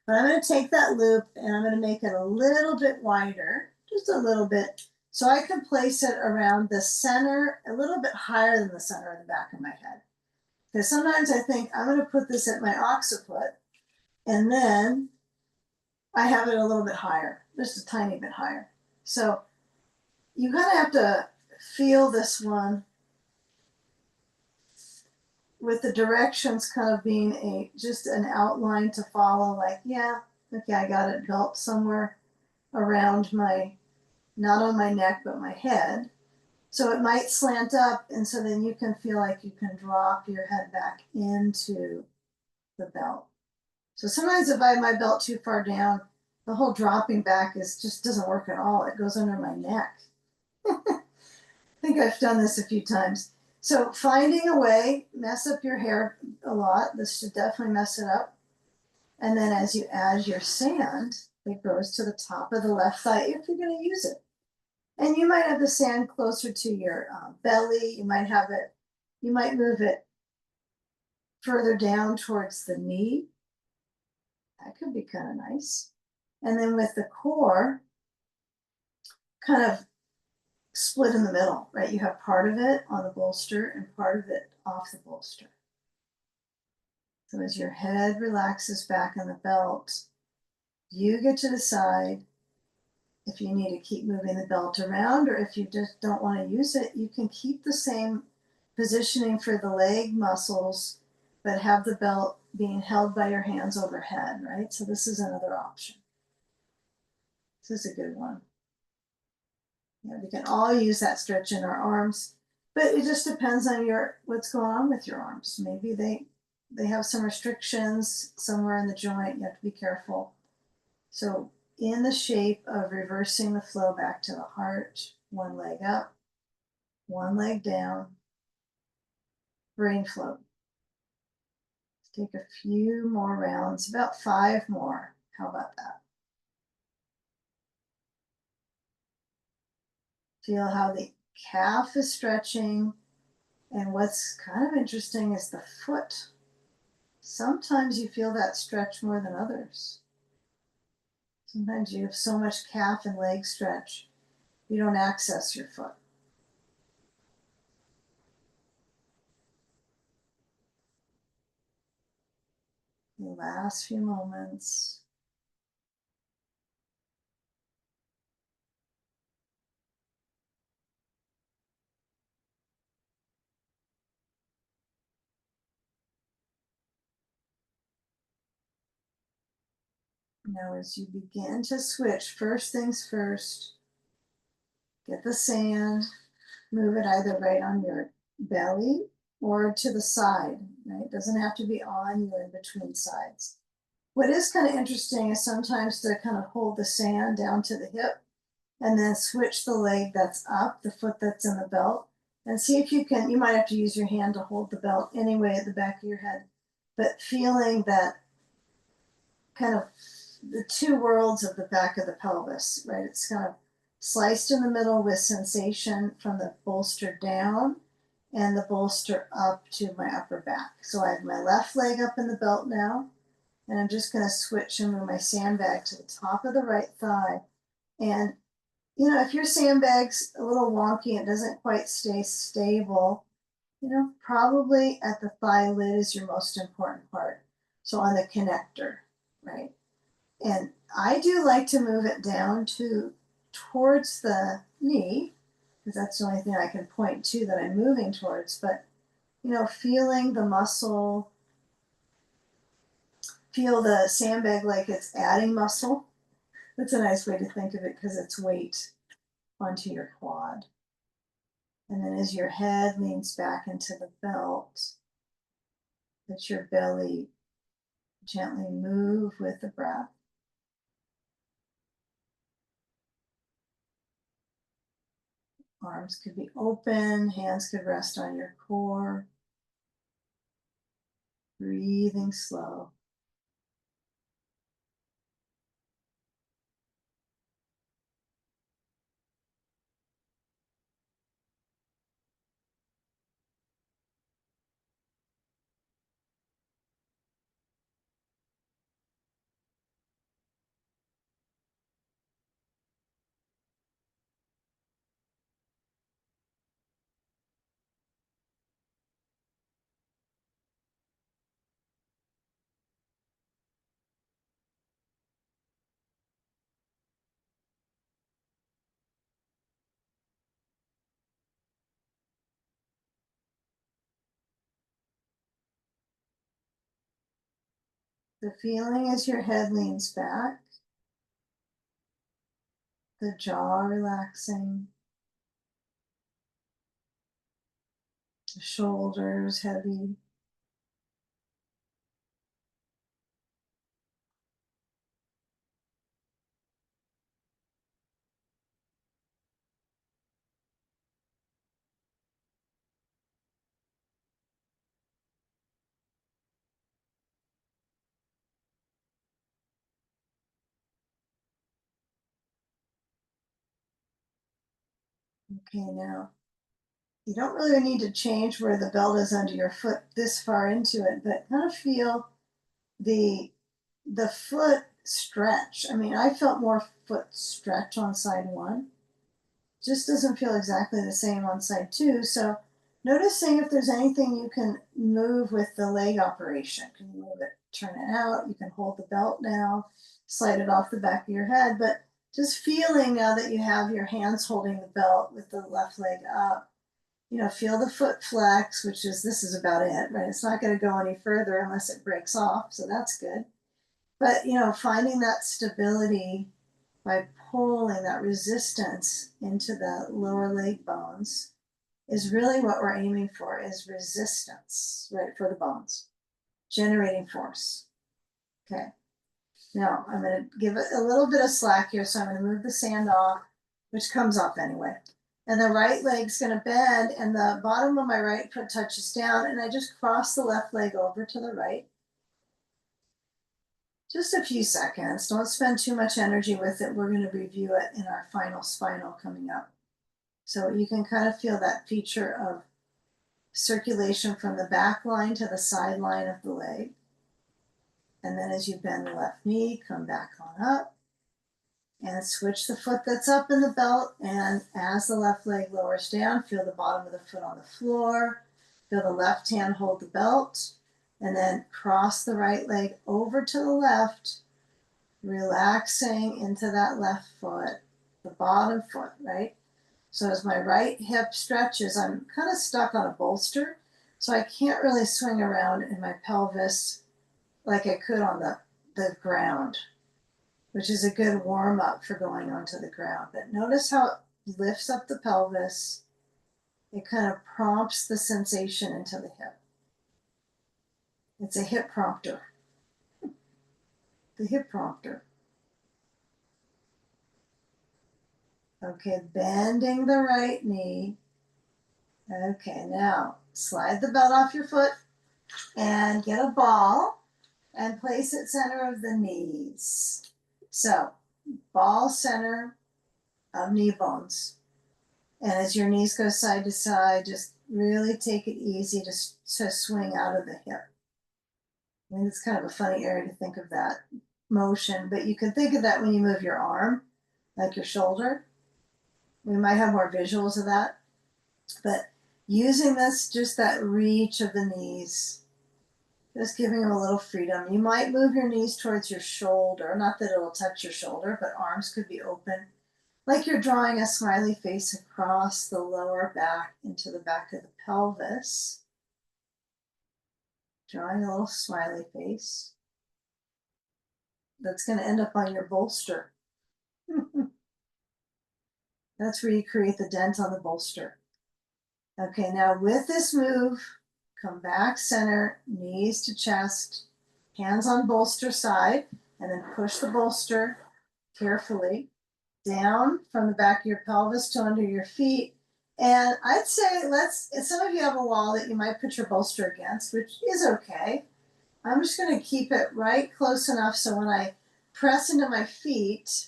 But I'm going to take that loop and I'm going to make it a little bit wider, just a little bit, so I can place it around the center, a little bit higher than the center of the back of my head. Because sometimes I think I'm going to put this at my occiput and then I have it a little bit higher, just a tiny bit higher. So you kind of have to feel this one with the directions kind of being just an outline to follow, like, yeah, okay, I got it belt somewhere around my, not on my neck, but my head. So it might slant up, and so then you can feel like you can drop your head back into the belt. So sometimes if I have my belt too far down, the whole dropping back just doesn't work at all. It goes under my neck. I think I've done this a few times. So finding a way, mess up your hair a lot. This should definitely mess it up. And then as you add your sand, it goes to the top of the left thigh if you're going to use it. And you might have the sand closer to your belly. You might have it, you might move it further down towards the knee. That could be kind of nice. And then with the core, kind of split in the middle, right? You have part of it on the bolster and part of it off the bolster. So as your head relaxes back in the belt, you get to decide if you need to keep moving the belt around, or if you just don't want to use it, you can keep the same positioning for the leg muscles, but have the belt being held by your hands overhead, right? So this is another option. This is a good one. You know, we can all use that stretch in our arms, but it just depends on what's going on with your arms. Maybe they have some restrictions somewhere in the joint. You have to be careful. So in the shape of reversing the flow back to the heart, one leg up, one leg down, brain float. Take a few more rounds, about 5 more. How about that? Feel how the calf is stretching. And what's kind of interesting is the foot. Sometimes you feel that stretch more than others. Sometimes you have so much calf and leg stretch, you don't access your foot. The last few moments. Now, as you begin to switch, first things first, get the sand, move it either right on your belly or to the side, right? It doesn't have to be on you, in between sides. What is kind of interesting is sometimes to kind of hold the sand down to the hip and then switch the leg that's up, the foot that's in the belt, and see if you might have to use your hand to hold the belt anyway at the back of your head. but feeling that kind of the two worlds of the back of the pelvis, right? It's kind of sliced in the middle with sensation from the bolster down and the bolster up to my upper back. So I have my left leg up in the belt now, and I'm just going to switch and move my sandbag to the top of the right thigh. And, you know, if your sandbag's a little wonky, it doesn't quite stay stable, you know, probably at the thigh lid is your most important part. So on the connector, right? And I do like to move it down to towards the knee, because that's the only thing I can point to that I'm moving towards. But, you know, feeling the muscle, feel the sandbag like it's adding muscle. That's a nice way to think of it because it's weight onto your quad. And then as your head leans back into the belt, let your belly gently move with the breath. Arms could be open, hands could rest on your core. Breathing slow. The feeling as your head leans back, the jaw relaxing, the shoulders heavy. Okay, now you don't really need to change where the belt is under your foot this far into it, but kind of feel the the foot stretch. I mean, I felt more foot stretch on side one. Just doesn't feel exactly the same on side two. So noticing if there's anything you can move with the leg operation. Can you move it, turn it out? You can hold the belt now, slide it off the back of your head. But just feeling now that you have your hands holding the belt with the left leg up, you know, feel the foot flex, which is this is about it, right? It's not going to go any further unless it breaks off. So that's good. But, you know, finding that stability by pulling that resistance into the lower leg bones is really what we're aiming for is resistance, right, for the bones, generating force. Okay. Now I'm going to give it a little bit of slack here. So I'm going to move the sand off, which comes off anyway. And the right leg's going to bend and the bottom of my right foot touches down and I just cross the left leg over to the right. Just a few seconds. Don't spend too much energy with it. We're going to review it in our final spinal coming up. So you can kind of feel that feature of circulation from the back line to the side line of the leg. And then as you bend the left knee, come back on up and switch the foot that's up in the belt. And as the left leg lowers down, feel the bottom of the foot on the floor. Feel the left hand hold the belt. And then cross the right leg over to the left, relaxing into that left foot, the bottom foot, right? So as my right hip stretches, I'm kind of stuck on a bolster, so I can't really swing around in my pelvis like I could on the ground, which is a good warm up for going onto the ground. But notice how it lifts up the pelvis. It kind of prompts the sensation into the hip. It's a hip prompter. The hip prompter. Okay, bending the right knee. Okay, now slide the belt off your foot. And get a ball and place it center of the knees. So ball center of knee bones. And as your knees go side to side, just really take it easy to swing out of the hip. I mean, it's kind of a funny area to think of that motion, but you can think of that when you move your arm, like your shoulder. We might have more visuals of that, but using this, just that reach of the knees, just giving them a little freedom. You might move your knees towards your shoulder, not that it'll touch your shoulder, but arms could be open, like you're drawing a smiley face across the lower back into the back of the pelvis. Drawing a little smiley face. That's going to end up on your bolster. That's where you create the dent on the bolster. Okay, now with this move, come back center, knees to chest, hands on bolster side, and then push the bolster carefully down from the back of your pelvis to under your feet. And I'd say some of you have a wall that you might put your bolster against, which is okay. I'm just going to keep it right close enough so when I press into my feet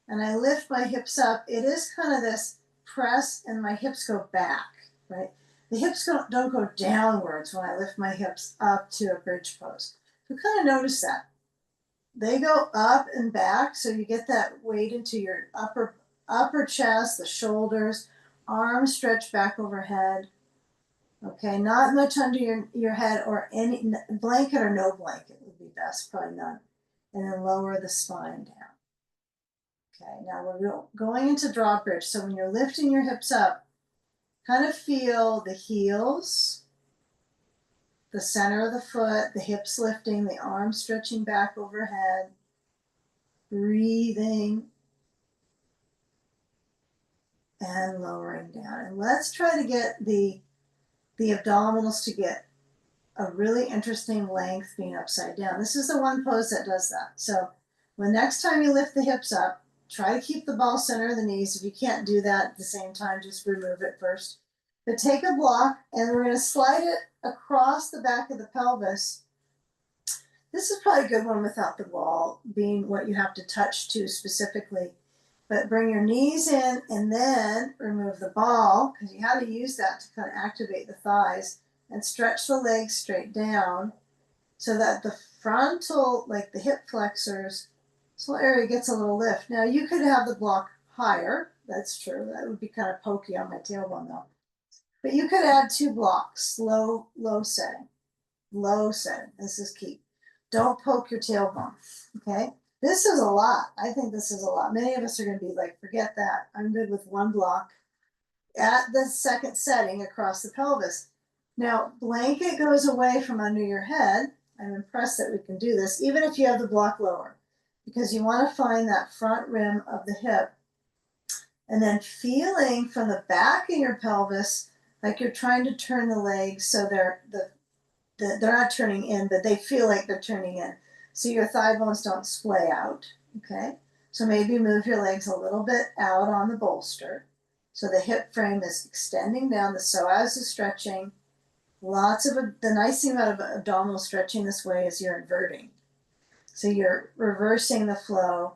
and I lift my hips up, it is kind of this press and my hips go back, right? The hips don't go downwards when I lift my hips up to a bridge pose. You kind of notice that. They go up and back, so you get that weight into your upper chest, the shoulders, arms stretch back overhead. Okay, not much under your head, or any blanket or no blanket would be best, probably none. And then lower the spine down. Okay, now we're going into drawbridge. So when you're lifting your hips up, kind of feel the heels, the center of the foot, the hips lifting, the arms stretching back overhead, breathing, and lowering down. And let's try to get the abdominals to get a really interesting length being upside down. This is the one pose that does that. So when next time you lift the hips up, try to keep the ball center of the knees. If you can't do that at the same time, just remove it first. But take a block and we're going to slide it across the back of the pelvis. This is probably a good one without the ball being what you have to touch to specifically. But bring your knees in and then remove the ball, because you have to use that to kind of activate the thighs, and stretch the legs straight down so that the frontal, like the hip flexors, this whole area gets a little lift. Now you could have the block higher, that's true. That would be kind of pokey on my tailbone though. But you could add 2 blocks, low setting. Low setting, this is key. Don't poke your tailbone, okay? This is a lot. I think this is a lot. Many of us are going to be like, forget that. I'm good with 1 block at the second setting across the pelvis. Now, blanket goes away from under your head. I'm impressed that we can do this, even if you have the block lower, because you want to find that front rim of the hip. And then feeling from the back of your pelvis, like you're trying to turn the legs so they're not turning in, but they feel like they're turning in. So your thigh bones don't splay out, okay? So maybe move your legs a little bit out on the bolster. So the hip frame is extending down, the psoas is stretching. The nice thing about abdominal stretching this way is you're inverting. So you're reversing the flow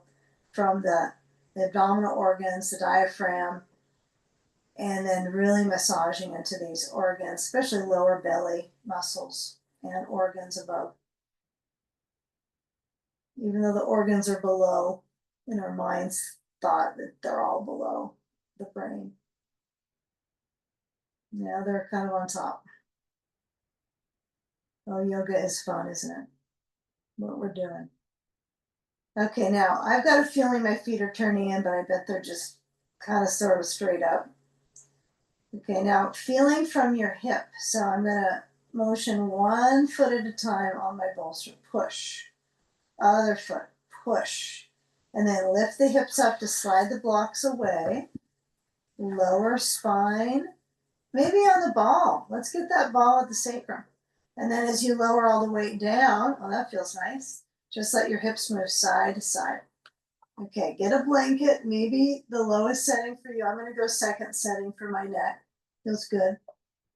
from the abdominal organs, the diaphragm, and then really massaging into these organs, especially lower belly muscles and organs above. Even though the organs are below, in our minds thought that they're all below the brain. Yeah, they're kind of on top. Oh, yoga is fun, isn't it? What we're doing. Okay, now I've got a feeling my feet are turning in, but I bet they're just kind of sort of straight up. Okay, now feeling from your hip. So I'm going to motion 1 foot at a time on my bolster. Push. Other foot. Push. And then lift the hips up to slide the blocks away. Lower spine. Maybe on the ball. Let's get that ball at the sacrum. And then as you lower all the weight down, oh, that feels nice. Just let your hips move side to side. Okay, get a blanket, maybe the lowest setting for you. I'm going to go second setting for my neck. Feels good.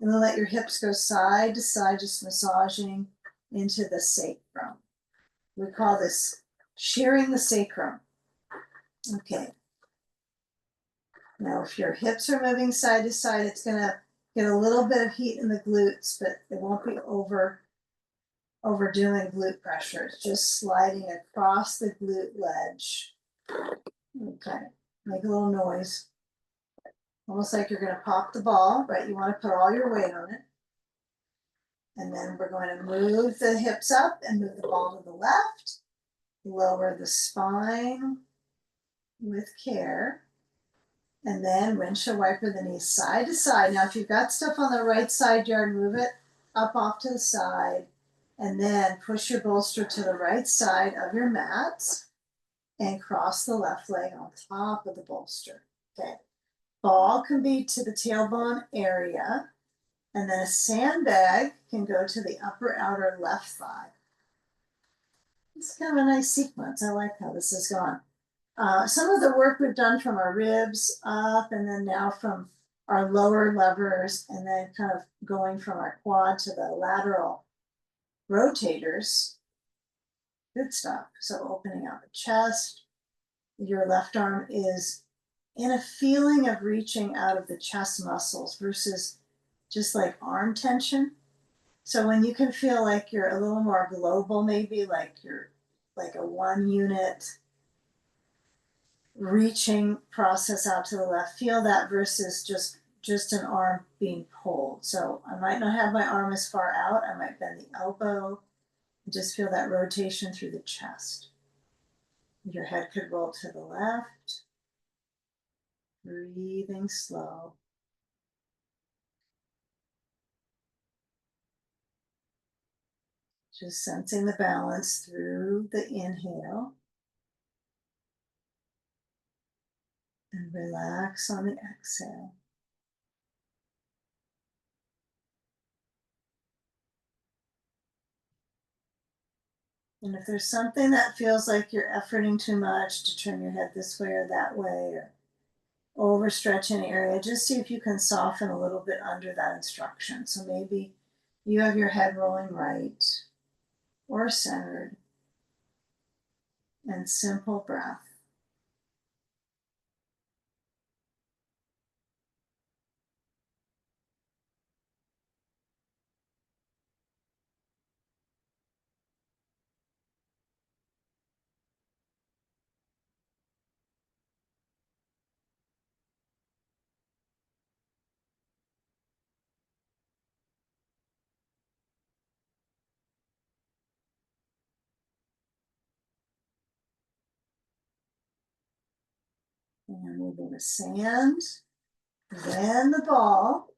And then let your hips go side to side, just massaging into the sacrum. We call this shearing the sacrum. Okay. Now, if your hips are moving side to side, it's going to get a little bit of heat in the glutes, but it won't be overdoing glute pressure. It's just sliding across the glute ledge. Okay. Make a little noise. Almost like you're going to pop the ball, right? You want to put all your weight on it. And then we're going to move the hips up and move the ball to the left. Lower the spine with care. And then windshield wiper the knees side to side. Now, if you've got stuff on the right side yard, move it up off to the side. And then push your bolster to the right side of your mat and cross the left leg on top of the bolster. Okay. Ball can be to the tailbone area. And then a sandbag can go to the upper outer left thigh. It's kind of a nice sequence. I like how this has gone. Some of the work we've done from our ribs up and then now from our lower levers and then kind of going from our quad to the lateral rotators. Good stuff. So opening out the chest. Your left arm is in a feeling of reaching out of the chest muscles versus just like arm tension. So when you can feel like you're a little more global, maybe like you're like a 1 unit reaching process out to the left, feel that versus just an arm being pulled. So I might not have my arm as far out. I might bend the elbow and just feel that rotation through the chest. Your head could roll to the left. Breathing slow. Just sensing the balance through the inhale. And relax on the exhale. And if there's something that feels like you're efforting too much to turn your head this way or that way or overstretch an area, just see if you can soften a little bit under that instruction. So maybe you have your head rolling right or centered and simple breath. And we're going to sand, then the ball.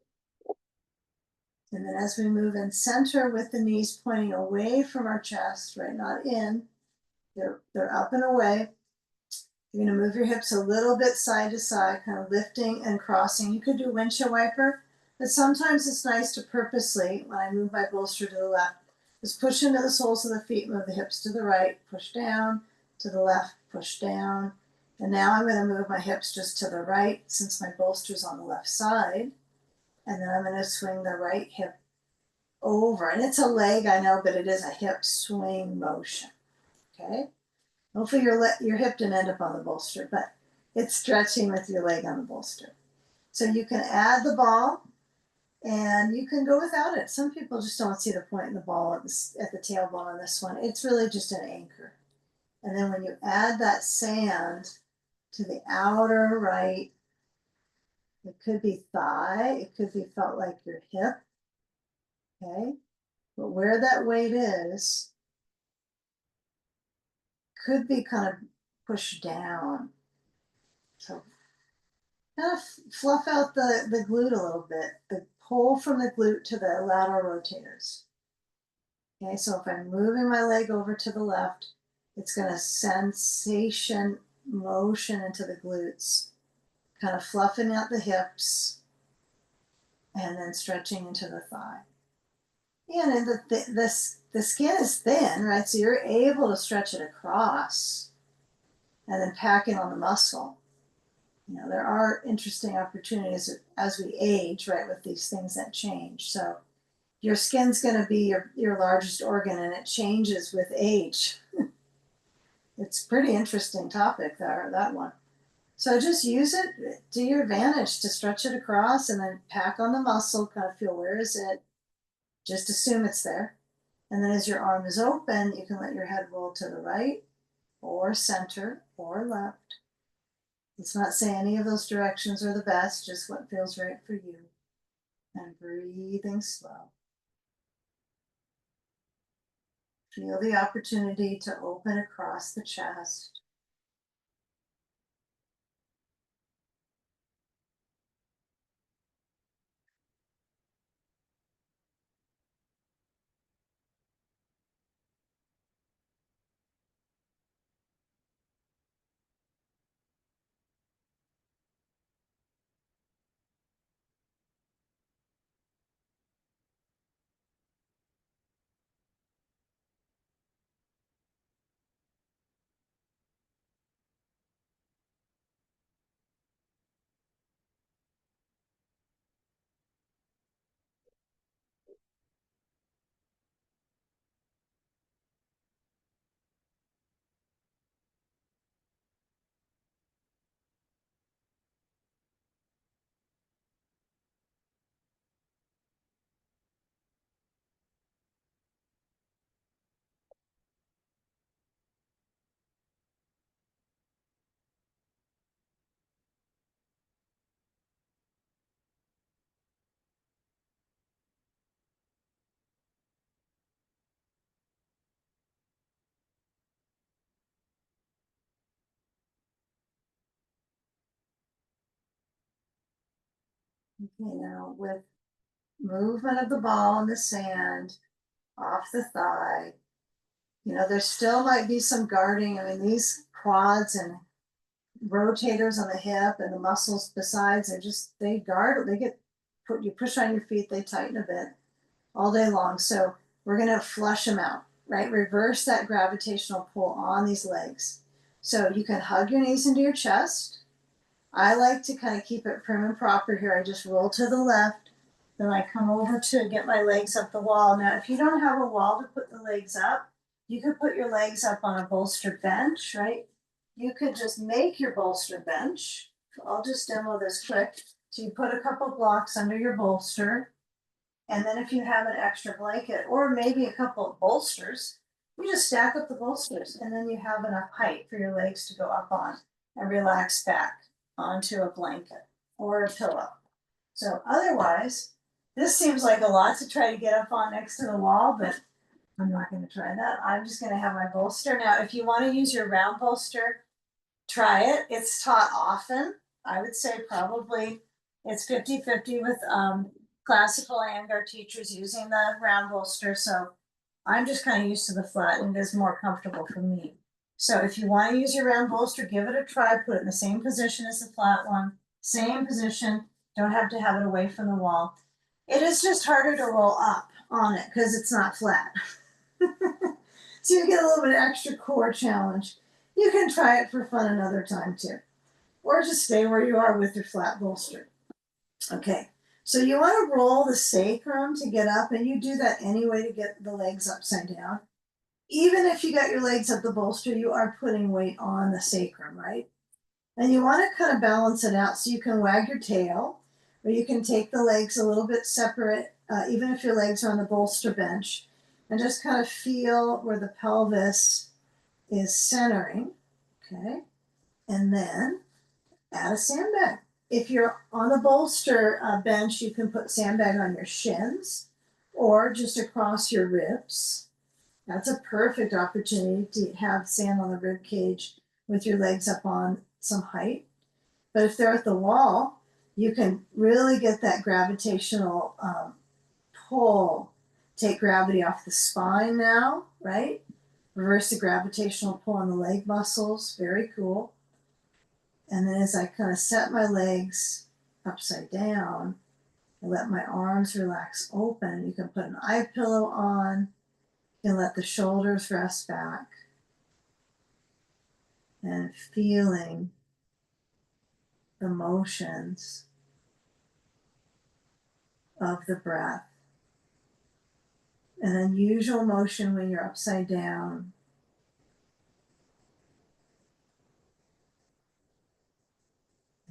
And then as we move in center with the knees pointing away from our chest, right, not in, they're up and away. You're going to move your hips a little bit side to side, kind of lifting and crossing. You could do windshield wiper, but sometimes it's nice to purposely, when I move my bolster to the left, just push into the soles of the feet, move the hips to the right, push down, to the left, push down. And now I'm going to move my hips just to the right since my bolster's on the left side. And then I'm going to swing the right hip over. And it's a leg, I know, but it is a hip swing motion. Okay? Hopefully your hip didn't end up on the bolster, but it's stretching with your leg on the bolster. So you can add the ball and you can go without it. Some people just don't see the point in the ball at the tailbone on this one. It's really just an anchor. And then when you add that sand to the outer right, it could be thigh, it could be felt like your hip, okay? But where that weight is, could be kind of pushed down. So kind of fluff out the glute a little bit, the pull from the glute to the lateral rotators. Okay, so if I'm moving my leg over to the left, it's going to sensation motion into the glutes, kind of fluffing out the hips, and then stretching into the thigh. And the skin is thin, right? So you're able to stretch it across and then pack it on the muscle. You know, there are interesting opportunities as we age, right, with these things that change. So your skin's going to be your largest organ and it changes with age. It's a pretty interesting topic there, that one. So just use it to your advantage to stretch it across and then pack on the muscle, kind of feel where is it, just assume it's there. And then as your arm is open, you can let your head roll to the right or center or left. Let's not say any of those directions are the best, just what feels right for you. And breathing slow. Feel the opportunity to open across the chest. Okay, now with movement of the ball in the sand off the thigh, you know, there still might be some guarding. I mean, these quads and rotators on the hip and the muscles besides, they guard, they get put, you push on your feet, they tighten a bit all day long. So we're going to flush them out, right? Reverse that gravitational pull on these legs. So you can hug your knees into your chest. I like to kind of keep it prim and proper here. I just roll to the left, then I come over to get my legs up the wall. Now, if you don't have a wall to put the legs up, you could put your legs up on a bolster bench, right? You could just make your bolster bench. I'll just demo this quick. So you put a couple blocks under your bolster, and then if you have an extra blanket or maybe a couple of bolsters, you just stack up the bolsters and then you have enough height for your legs to go up on and relax back onto a blanket or a pillow. So otherwise, this seems like a lot to try to get up on next to the wall, but I'm not going to try that. I'm just going to have my bolster. Now, if you want to use your round bolster, try it. It's taught often. I would say probably it's 50-50 with classical and our teachers using the round bolster. So I'm just kind of used to the flat and it is more comfortable for me. So if you want to use your round bolster, give it a try. Put it in the same position as the flat one. Same position. Don't have to have it away from the wall. It is just harder to roll up on it because it's not flat. So you get a little bit of extra core challenge. You can try it for fun another time too. Or just stay where you are with your flat bolster. Okay, so you want to roll the sacrum to get up, and you do that anyway to get the legs upside down. Even if you got your legs up the bolster, you are putting weight on the sacrum, right? And you want to kind of balance it out so you can wag your tail, or you can take the legs a little bit separate, even if your legs are on the bolster bench, and just kind of feel where the pelvis is centering. Okay, and then add a sandbag. If you're on the bolster bench, you can put sandbag on your shins or just across your ribs. That's a perfect opportunity to have sand on the rib cage with your legs up on some height. But if they're at the wall, you can really get that gravitational pull. Take gravity off the spine now, right? Reverse the gravitational pull on the leg muscles. Very cool. And then as I kind of set my legs upside down, I let my arms relax open. You can put an eye pillow on. You can let the shoulders rest back. And feeling the motions of the breath. An unusual motion when you're upside down.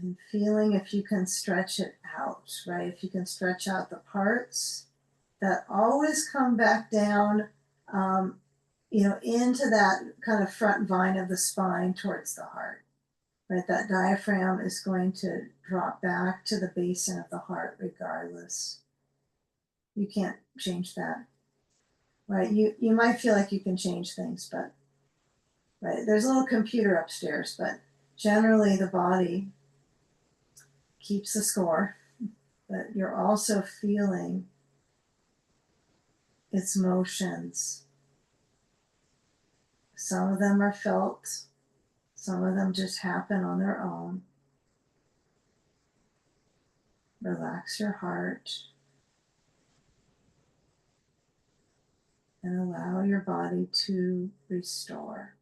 And feeling if you can stretch it out, right? If you can stretch out the parts that always come back down, into that kind of front vine of the spine towards the heart, right? That diaphragm is going to drop back to the basin of the heart regardless. You can't change that, right? You might feel like you can change things, but right, there's a little computer upstairs, but generally the body keeps the score, but you're also feeling its motions. Some of them are felt, some of them just happen on their own. Relax your heart and allow your body to restore.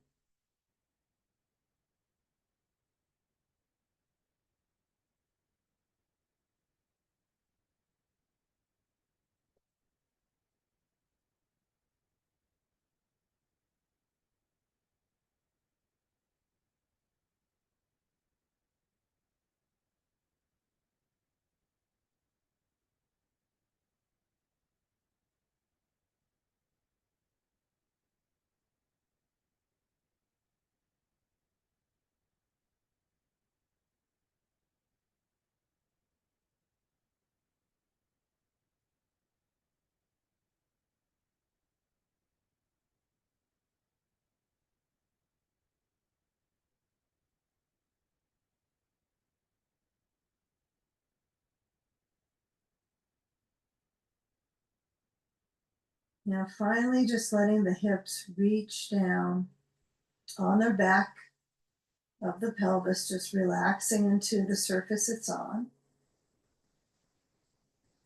Now, finally, just letting the hips reach down on their back of the pelvis, just relaxing into the surface it's on.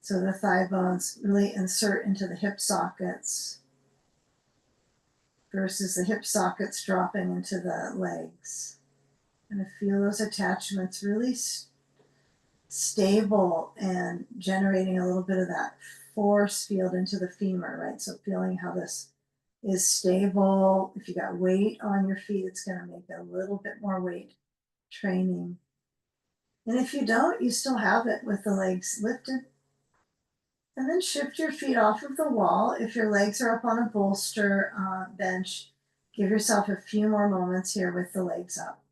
So the thigh bones really insert into the hip sockets versus the hip sockets dropping into the legs. And to feel those attachments really stable and generating a little bit of that force field into the femur, right? So feeling how this is stable. If you got weight on your feet, it's going to make a little bit more weight training. And if you don't, you still have it with the legs lifted. And then shift your feet off of the wall. If your legs are up on a bolster bench, give yourself a few more moments here with the legs up.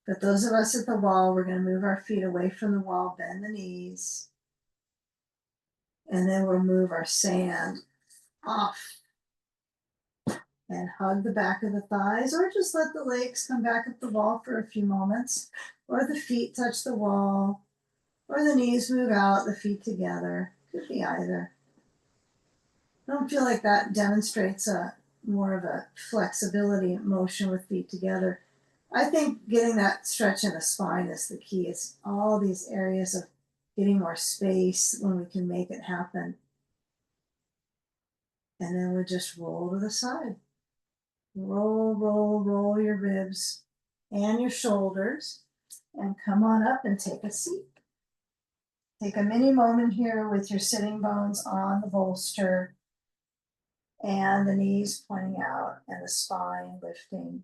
But those of us at the wall, we're going to move our feet away from the wall, bend the knees, and then we'll move our sand off and hug the back of the thighs, or just let the legs come back up the wall for a few moments, or the feet touch the wall, or the knees move out, the feet together. Could be either. I don't feel like that demonstrates more of a flexibility motion with feet together. I think getting that stretch in the spine is the key. It's all these areas of getting more space when we can make it happen. And then we just roll to the side. Roll, roll, roll your ribs and your shoulders, and come on up and take a seat. Take a mini moment here with your sitting bones on the bolster and the knees pointing out and the spine lifting.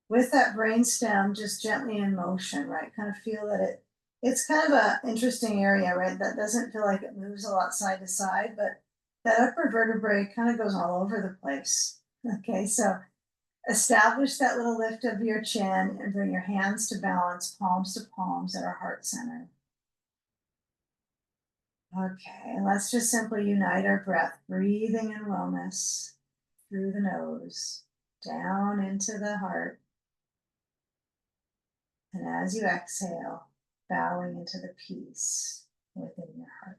With that brainstem just gently in motion, right? Kind of feel that it's kind of an interesting area, right? That doesn't feel like it moves a lot side to side, but that upper vertebrae kind of goes all over the place. Okay, so establish that little lift of your chin and bring your hands to balance, palms to palms at our heart center. Okay, and let's just simply unite our breath, breathing in wellness through the nose, down into the heart. And as you exhale, bowing into the peace within your heart.